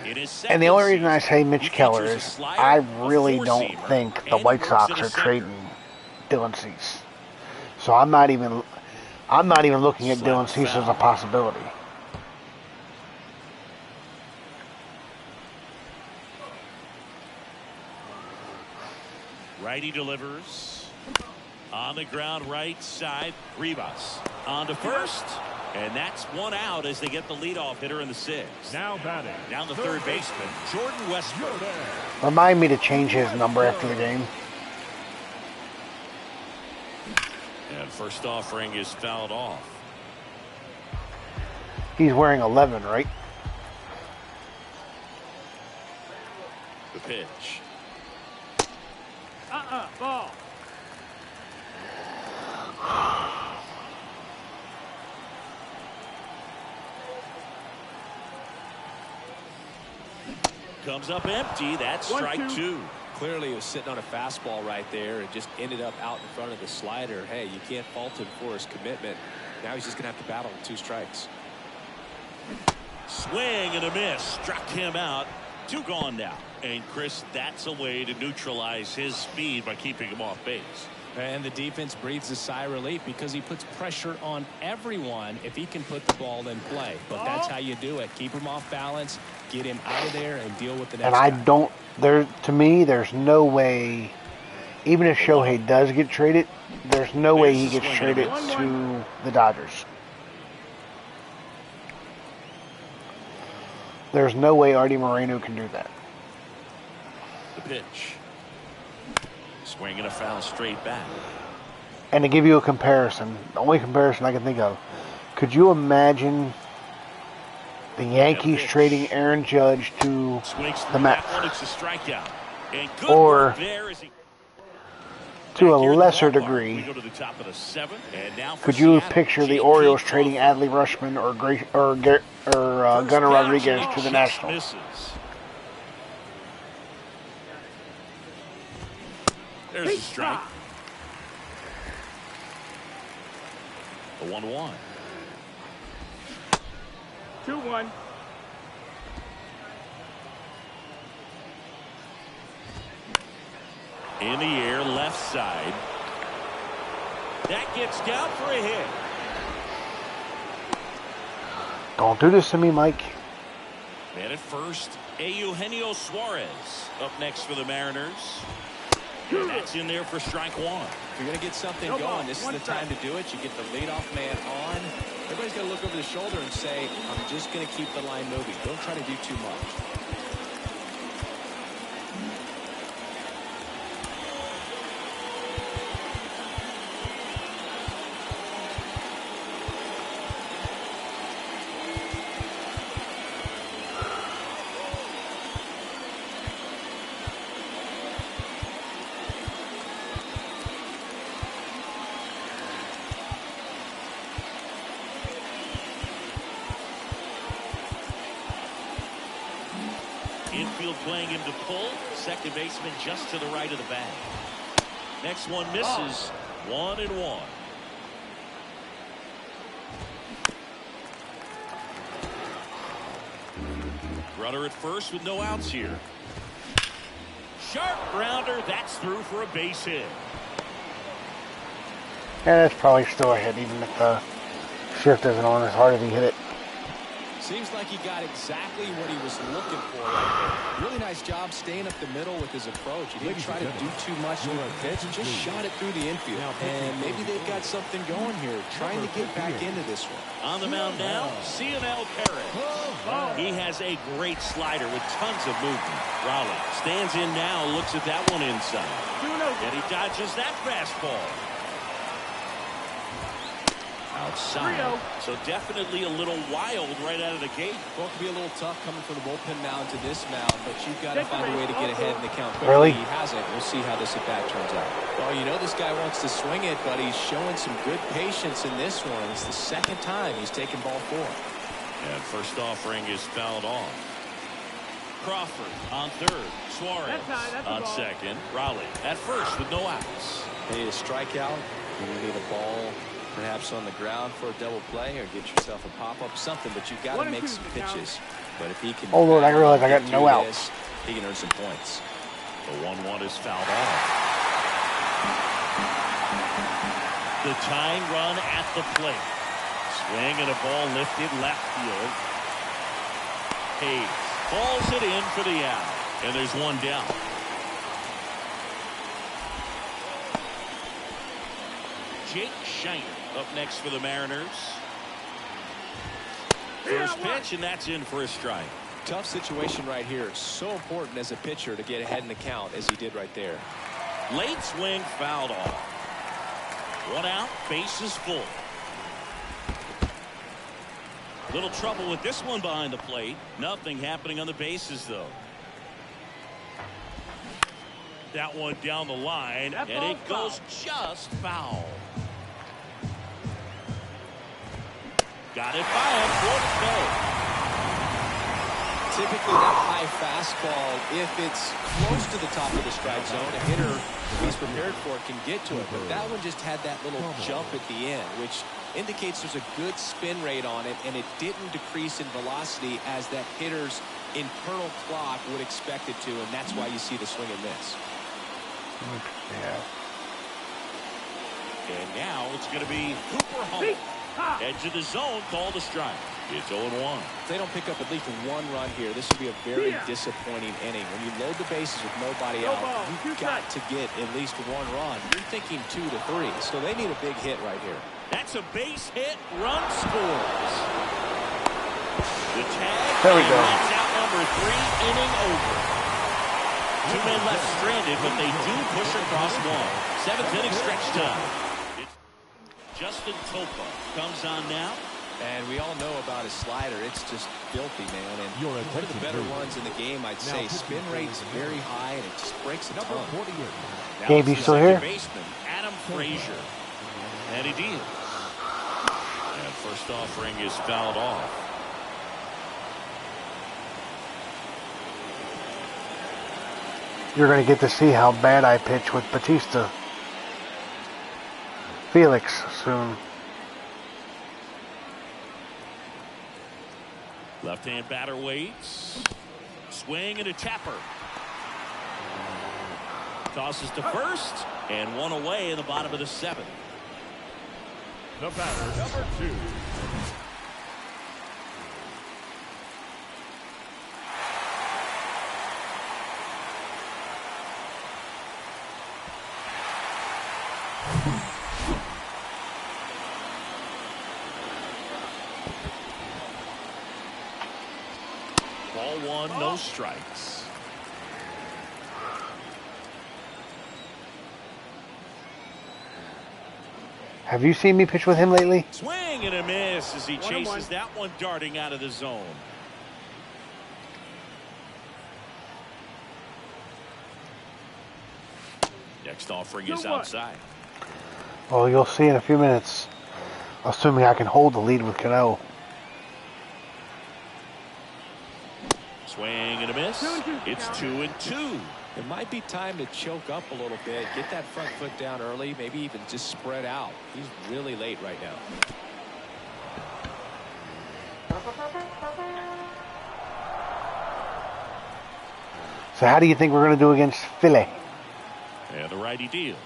And the only reason I say Mitch Keller is I really don't think the White Sox are trading Dylan Cease. So I'm not even looking at Dylan Cease as a possibility. Righty delivers. On the ground right side, Rivas. On to first. And that's 1 out as they get the leadoff hitter in the 6th. Now batting. Down the third baseman, Jordan Westburg. Remind me to change his number after the game. And first offering is fouled off. He's wearing 11, right? The pitch. Ball. Comes up empty. That's strike 2. Clearly, he was sitting on a fastball right there and just ended up out in front of the slider. Hey, you can't fault him for his commitment. Now he's just going to have to battle with 2 strikes. Swing and a miss. Struck him out. 2 gone now. And Chris, that's a way to neutralize his speed by keeping him off base. And the defense breathes a sigh of relief because he puts pressure on everyone if he can put the ball in play. But that's how you do it. Keep him off balance, get him out of there, and deal with the next And I guy. don't, to me, there's no way, even if Shohei does get traded, there's no way he gets traded to the Dodgers. There's no way Artie Moreno can do that. The pitch. Swing and a foul straight back. And to give you a comparison, the only comparison I can think of, could you imagine the Yankees trading Aaron Judge to the Mets? Or, to a lesser degree, could you picture the Orioles trading Adley Rutschman or Gunnar Rodriguez to the Nationals? There's a strike. The 1-1. 2-1. In the air, left side. That gets down for a hit. Don't do this to me, Mike. Man at first, Eugenio Suarez up next for the Mariners. And that's in there for strike one. If you're going to get something going, this is the time to do it. You get the leadoff man on. Everybody's got to look over the shoulder and say, I'm just going to keep the line moving. Don't try to do too much. Infield playing him to pull. Second baseman just to the right of the bag. Next one misses. 1-1. Runner at first with no outs here. Sharp grounder. That's through for a base hit. Yeah, that's probably still a hit, even if the shift isn't on as hard as he hit it. Seems like he got exactly what he was looking for right there. Really nice job staying up the middle with his approach. He didn't try to do too much with the pitch, just shot it through the infield. And maybe they've got something going here, trying to get back into this one. On the mound now, Cionel Perez. He has a great slider with tons of movement. Raleigh stands in now, looks at that one inside. And he dodges that fastball. Outside. So definitely a little wild right out of the gate. Well, it could be a little tough coming from the bullpen mound to this mound, but you've got to find a way to get ahead in the count. Really? He hasn't. We'll see how this at-bat turns out. Well, you know this guy wants to swing it, but he's showing some good patience in this one. It's the second time he's taken ball 4. And first offering is fouled off. Crawford on third. Suarez on second. Raleigh at first with no outs. You need a strikeout. You need a ball perhaps on the ground for a double play, or get yourself a pop-up, something, but you've got to make some pitches. But if he can... Oh, Lord, I realize I got no outs. He can earn some points. The 1-1 is fouled off. The tying run at the plate. Swing and a ball lifted left field. Hayes falls it in for the out. And there's one down. Jake Shiner up next for the Mariners. First pitch, and that's in for a strike. Tough situation right here. It's so important as a pitcher to get ahead in the count as he did right there. Late swing fouled off. One out, bases full. A little trouble with this one behind the plate. Nothing happening on the bases, though. That one down the line, and it goes just foul. Got it by him. Typically that high fastball, if it's close to the top of the strike zone, a hitter who he's prepared for it can get to it. But that one just had that little jump at the end, which indicates there's a good spin rate on it, and it didn't decrease in velocity as that hitter's internal clock would expect it to, and that's why you see the swing and miss. Yeah. And now it's going to be Cooper Hummel. Edge of the zone, called a strike. It's 0-1. If they don't pick up at least one run here, this will be a very disappointing inning. When you load the bases with nobody out, you've got to get at least one run. You're thinking 2 to 3, so they need a big hit right here. That's a base hit. Run scores. The tag. There we go. That's out number 3, inning over. Two men left stranded, but they do push across one. 7th inning stretch time. Justin Topa comes on now. And we all know about his slider. It's just filthy, man. And one of the better ones in the game, I'd say. Spin rate's very high, and it just breaks a ton. Gabe, you still here? Baseman, Adam Frazier. And he deals. And first offering is fouled off. You're going to get to see how bad I pitch with Batista. Felix soon. Left-hand batter waits. Swing and a tapper. Tosses to first, and one away in the bottom of the 7th. The batter, number 2. Ball 1, no strikes. Have you seen me pitch with him lately? Swing and a miss as he chases that one darting out of the zone. Next offering is outside. Well, you'll see in a few minutes. Assuming I can hold the lead with Cano. Swing and a miss. It's 2-2. It might be time to choke up a little bit, get that front foot down early, maybe even just spread out. He's really late right now. So how do you think we're going to do against Philly? And the righty deals.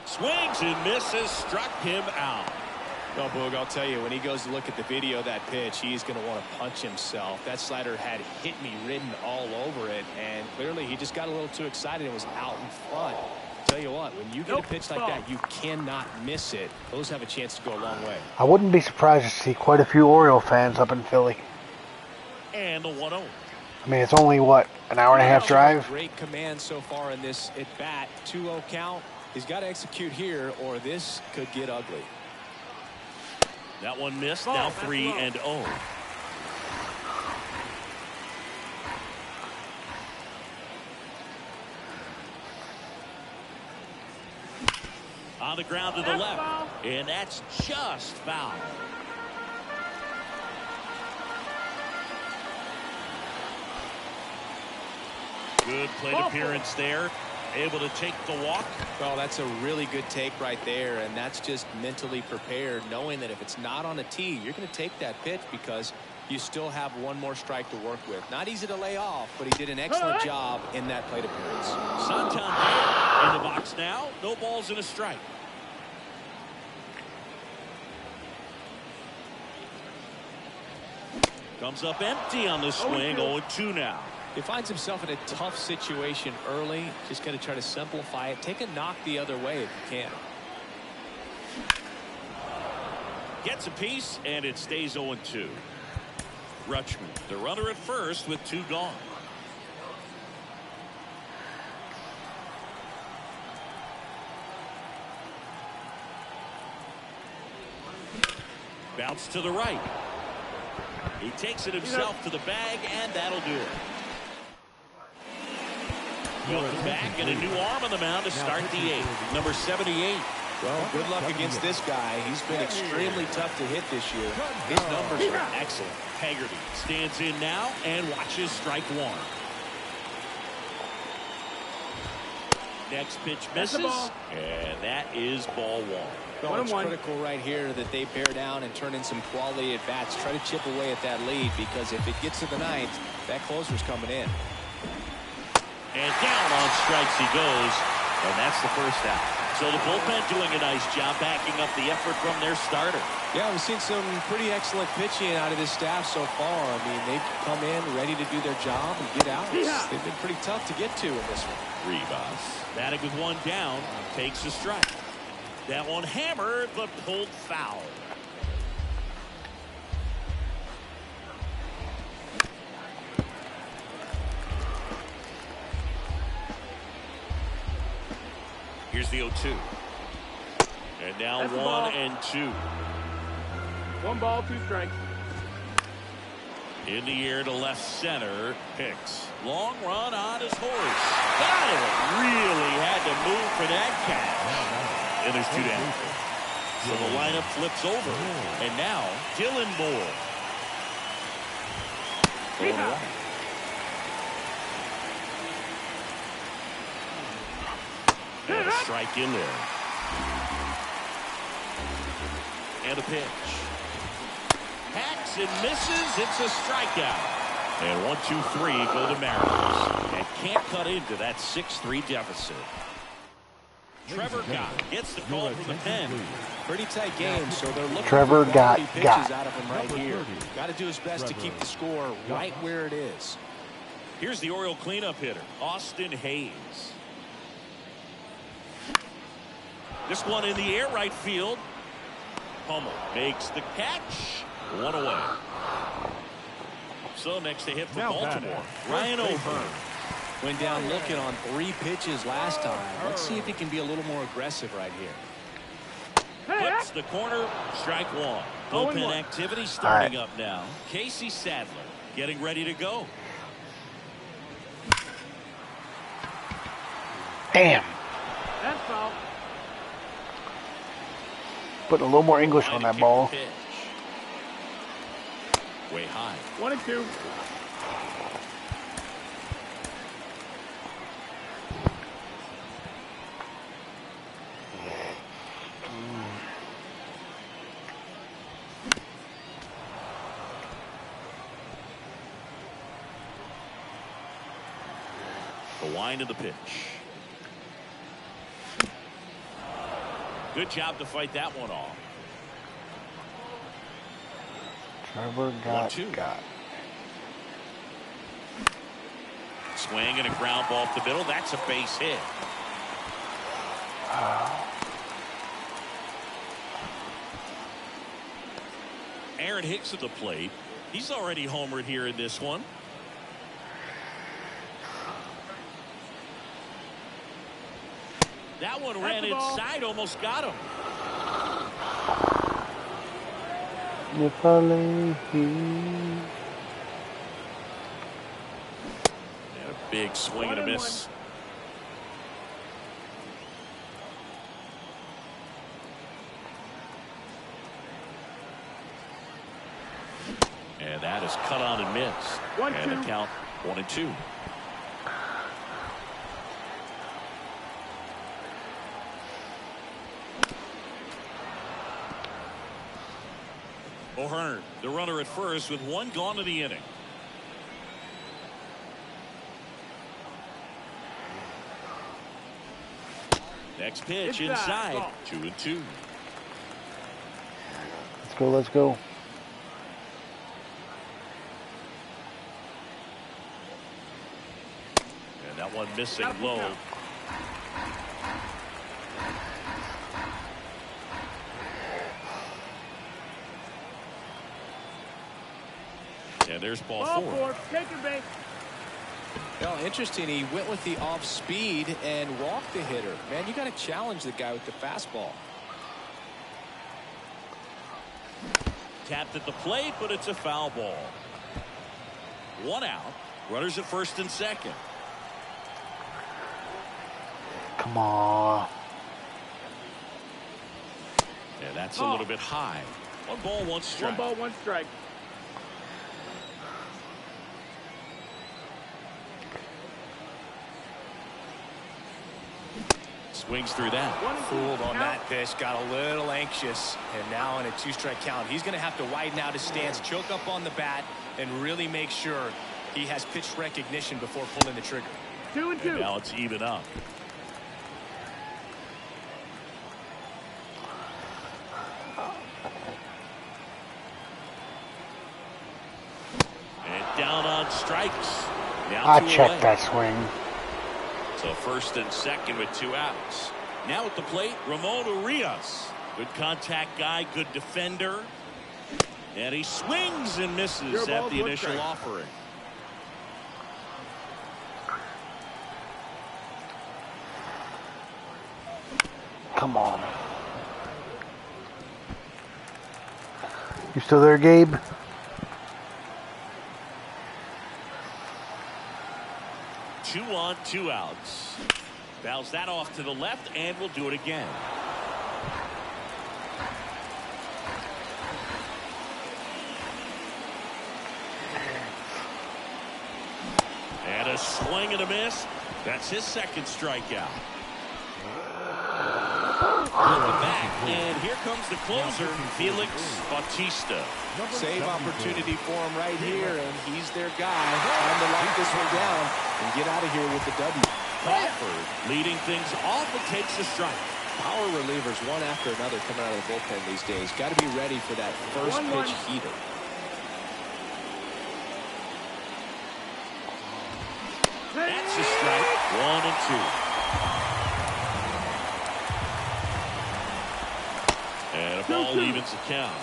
Swings and misses, struck him out. Well, Boog, I'll tell you, when he goes to look at the video of that pitch, he's going to want to punch himself. That slider had hit me written all over it, and clearly he just got a little too excited and was out in front. I'll tell you what, when you get a pitch like that, you cannot miss it. Those have a chance to go a long way. I wouldn't be surprised to see quite a few Orioles fans up in Philly. And the 1-0. I mean, it's only, what, an hour and a half drive? Great command so far in this at-bat. 2-0 count. He's got to execute here, or this could get ugly. That one missed. Now 3-0. On the ground to the left, and that's just foul. Good plate appearance there. Able to take the walk. Well, that's a really good take right there, and that's just mentally prepared, knowing that if it's not on a tee, you're going to take that pitch because you still have one more strike to work with. Not easy to lay off, but he did an excellent job in that plate appearance. Santander in the box now. No balls and a strike. Comes up empty on the swing. 0-2 now. He finds himself in a tough situation early. Just got to try to simplify it. Take a knock the other way if you can. Gets a piece, and it stays 0-2. Rutschman, the runner at first with 2 gone. Bounce to the right. He takes it himself to the bag, and that'll do it. Welcome back, and a new arm on the mound to start the 8th. Number 78. Well, good luck against this guy. He's been extremely tough to hit this year. His numbers are excellent. Haggerty stands in now and watches strike 1. Next pitch misses, and that is ball 1. Well, it's critical right here that they bear down and turn in some quality at bats. Try to chip away at that lead, because if it gets to the 9th, that closer's coming in. And down on strikes he goes, and that's the first out. So the bullpen doing a nice job backing up the effort from their starter. Yeah, we've seen some pretty excellent pitching out of this staff so far. I mean, they've come in ready to do their job and get out. They've been pretty tough to get to in this one. Rivas, batting with 1 down, takes a strike. That one hammered, but pulled foul. Here's the 0-2. And now 1-2. 1 ball, 2 strikes. In the air to left center. Hicks. Long run on his horse. Got it. Really had to move for that catch. And there's 2 down. So the lineup flips over. And now Dylan Moore. And a strike in there. And a pitch. Hacks and misses. It's a strikeout. And 1-2-3 go the Mariners. And can't cut into that 6-3 deficit. Trevor Gott gets the call from the pen. Pretty tight game, so they're looking Trevor for Gott pitches out of him right here. Got to do his best to keep the score right where it is. Here's the Oriole cleanup hitter, Austin Hayes. This one in the air right field. Hummel makes the catch. 1 away. So next to hit for Baltimore, Ryan O'Hearn. Went down looking on 3 pitches last time. Let's see if he can be a little more aggressive right here. Puts the corner, strike 1. Bullpen activity starting up now. Casey Sadler getting ready to go. Damn. That's foul. Putting a little more English on that ball. Way high. 1-2. The wind of the pitch. Good job to fight that one off. Trevor Gott. Swing and a ground ball up the middle. That's a base hit. Aaron Hicks at the plate. He's already homered here in this one. That one ran inside, almost got him. If I lay here. And a big swing and a miss. And that is cut on and missed. And the count 1-2. O'Hearn, the runner at first with 1 gone to the inning. Next pitch inside. 2-2. Let's go. Let's go. And that one missing low. And there's ball 4. Take your base. Well, interesting. He went with the off speed and walked the hitter. Man, you got to challenge the guy with the fastball. Tapped at the plate, but it's a foul ball. 1 out. Runners at first and second. Come on. And that's a little bit high. 1 ball, 1 strike. 1 ball, 1 strike. Swings through that. Fooled on that pitch, got a little anxious, and now in a 2-strike count, he's going to have to widen out his stance, choke up on the bat, and really make sure he has pitch recognition before pulling the trigger. 2-2. And now it's even up. And down on strikes. I checked that swing. So first and second with 2 outs. Now at the plate, Ramon Urias. Good contact guy, good defender. And he swings and misses at the initial offering. Come on. You still there, Gabe? Two on, two outs. Bounce that off to the left, and we'll do it again. And a swing and a miss. That's his second strikeout. Back, and here comes the closer, Felix Bautista. Save opportunity for him right here, and he's their guy. Time to lock this one down and get out of here with the W. Crawford leading things off and takes a strike. Power relievers one after another coming out of the bullpen these days. Got to be ready for that first pitch heater. That's a strike. 1-2. And a ball evens the count.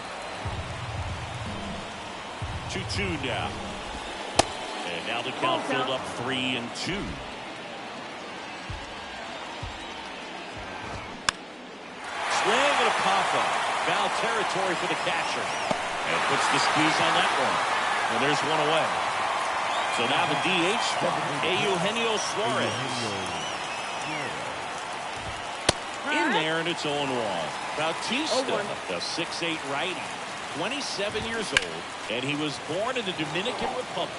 2-2 now. And now the count filled up 3-2. Swing and a pop-up. Foul territory for the catcher. And puts the squeeze on that one. And there's one away. So now the DH spot, Eugenio Suarez. In there, and it's 0-1. Bautista, the 6'8" righty, 27 years old, and he was born in the Dominican Republic.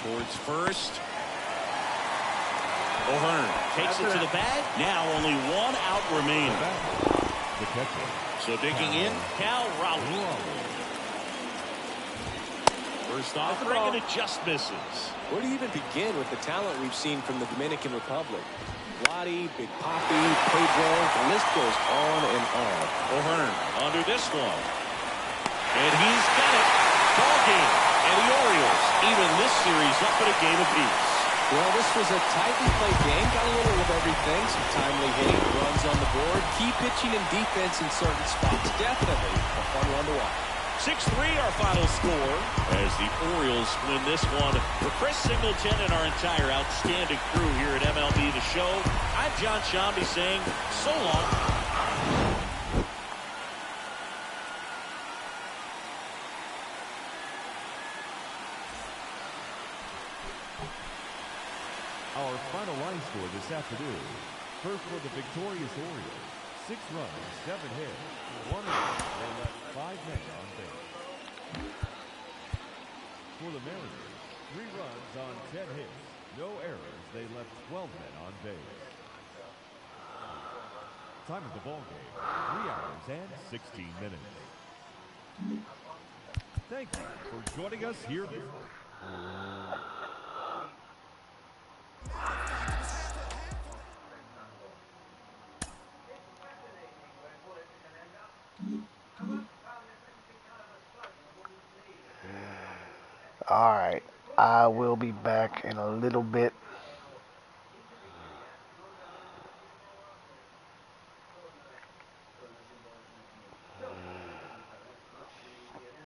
Towards first. O'Hearn takes it to the bag. Now only one out remaining. So digging in, Cal Raleigh. First offering, and it just misses. Where do you even begin with the talent we've seen from the Dominican Republic? Vladi, Big Papi, Pedro, the list goes on and on. O'Hearn under this one. And he's got it. Ball game. And the Orioles even this series up at a game apiece. Well, this was a tightly played game. Got a little of everything. Some timely hitting, runs on the board, key pitching and defense in certain spots. Definitely a fun one to watch. 6-3 our final score as the Orioles win this one. For Chris Singleton and our entire outstanding crew here at MLB The Show, I'm John Shambi saying so long. Our final line score this afternoon. First for the victorious Orioles. 6 runs, 7 hits, 1 error. They left 5 men on base. For the Mariners, 3 runs on 10 hits, no errors. They left 12 men on base. Time of the ball game, 3 hours and 16 minutes. Thank you for joining us here. Alright, I will be back in a little bit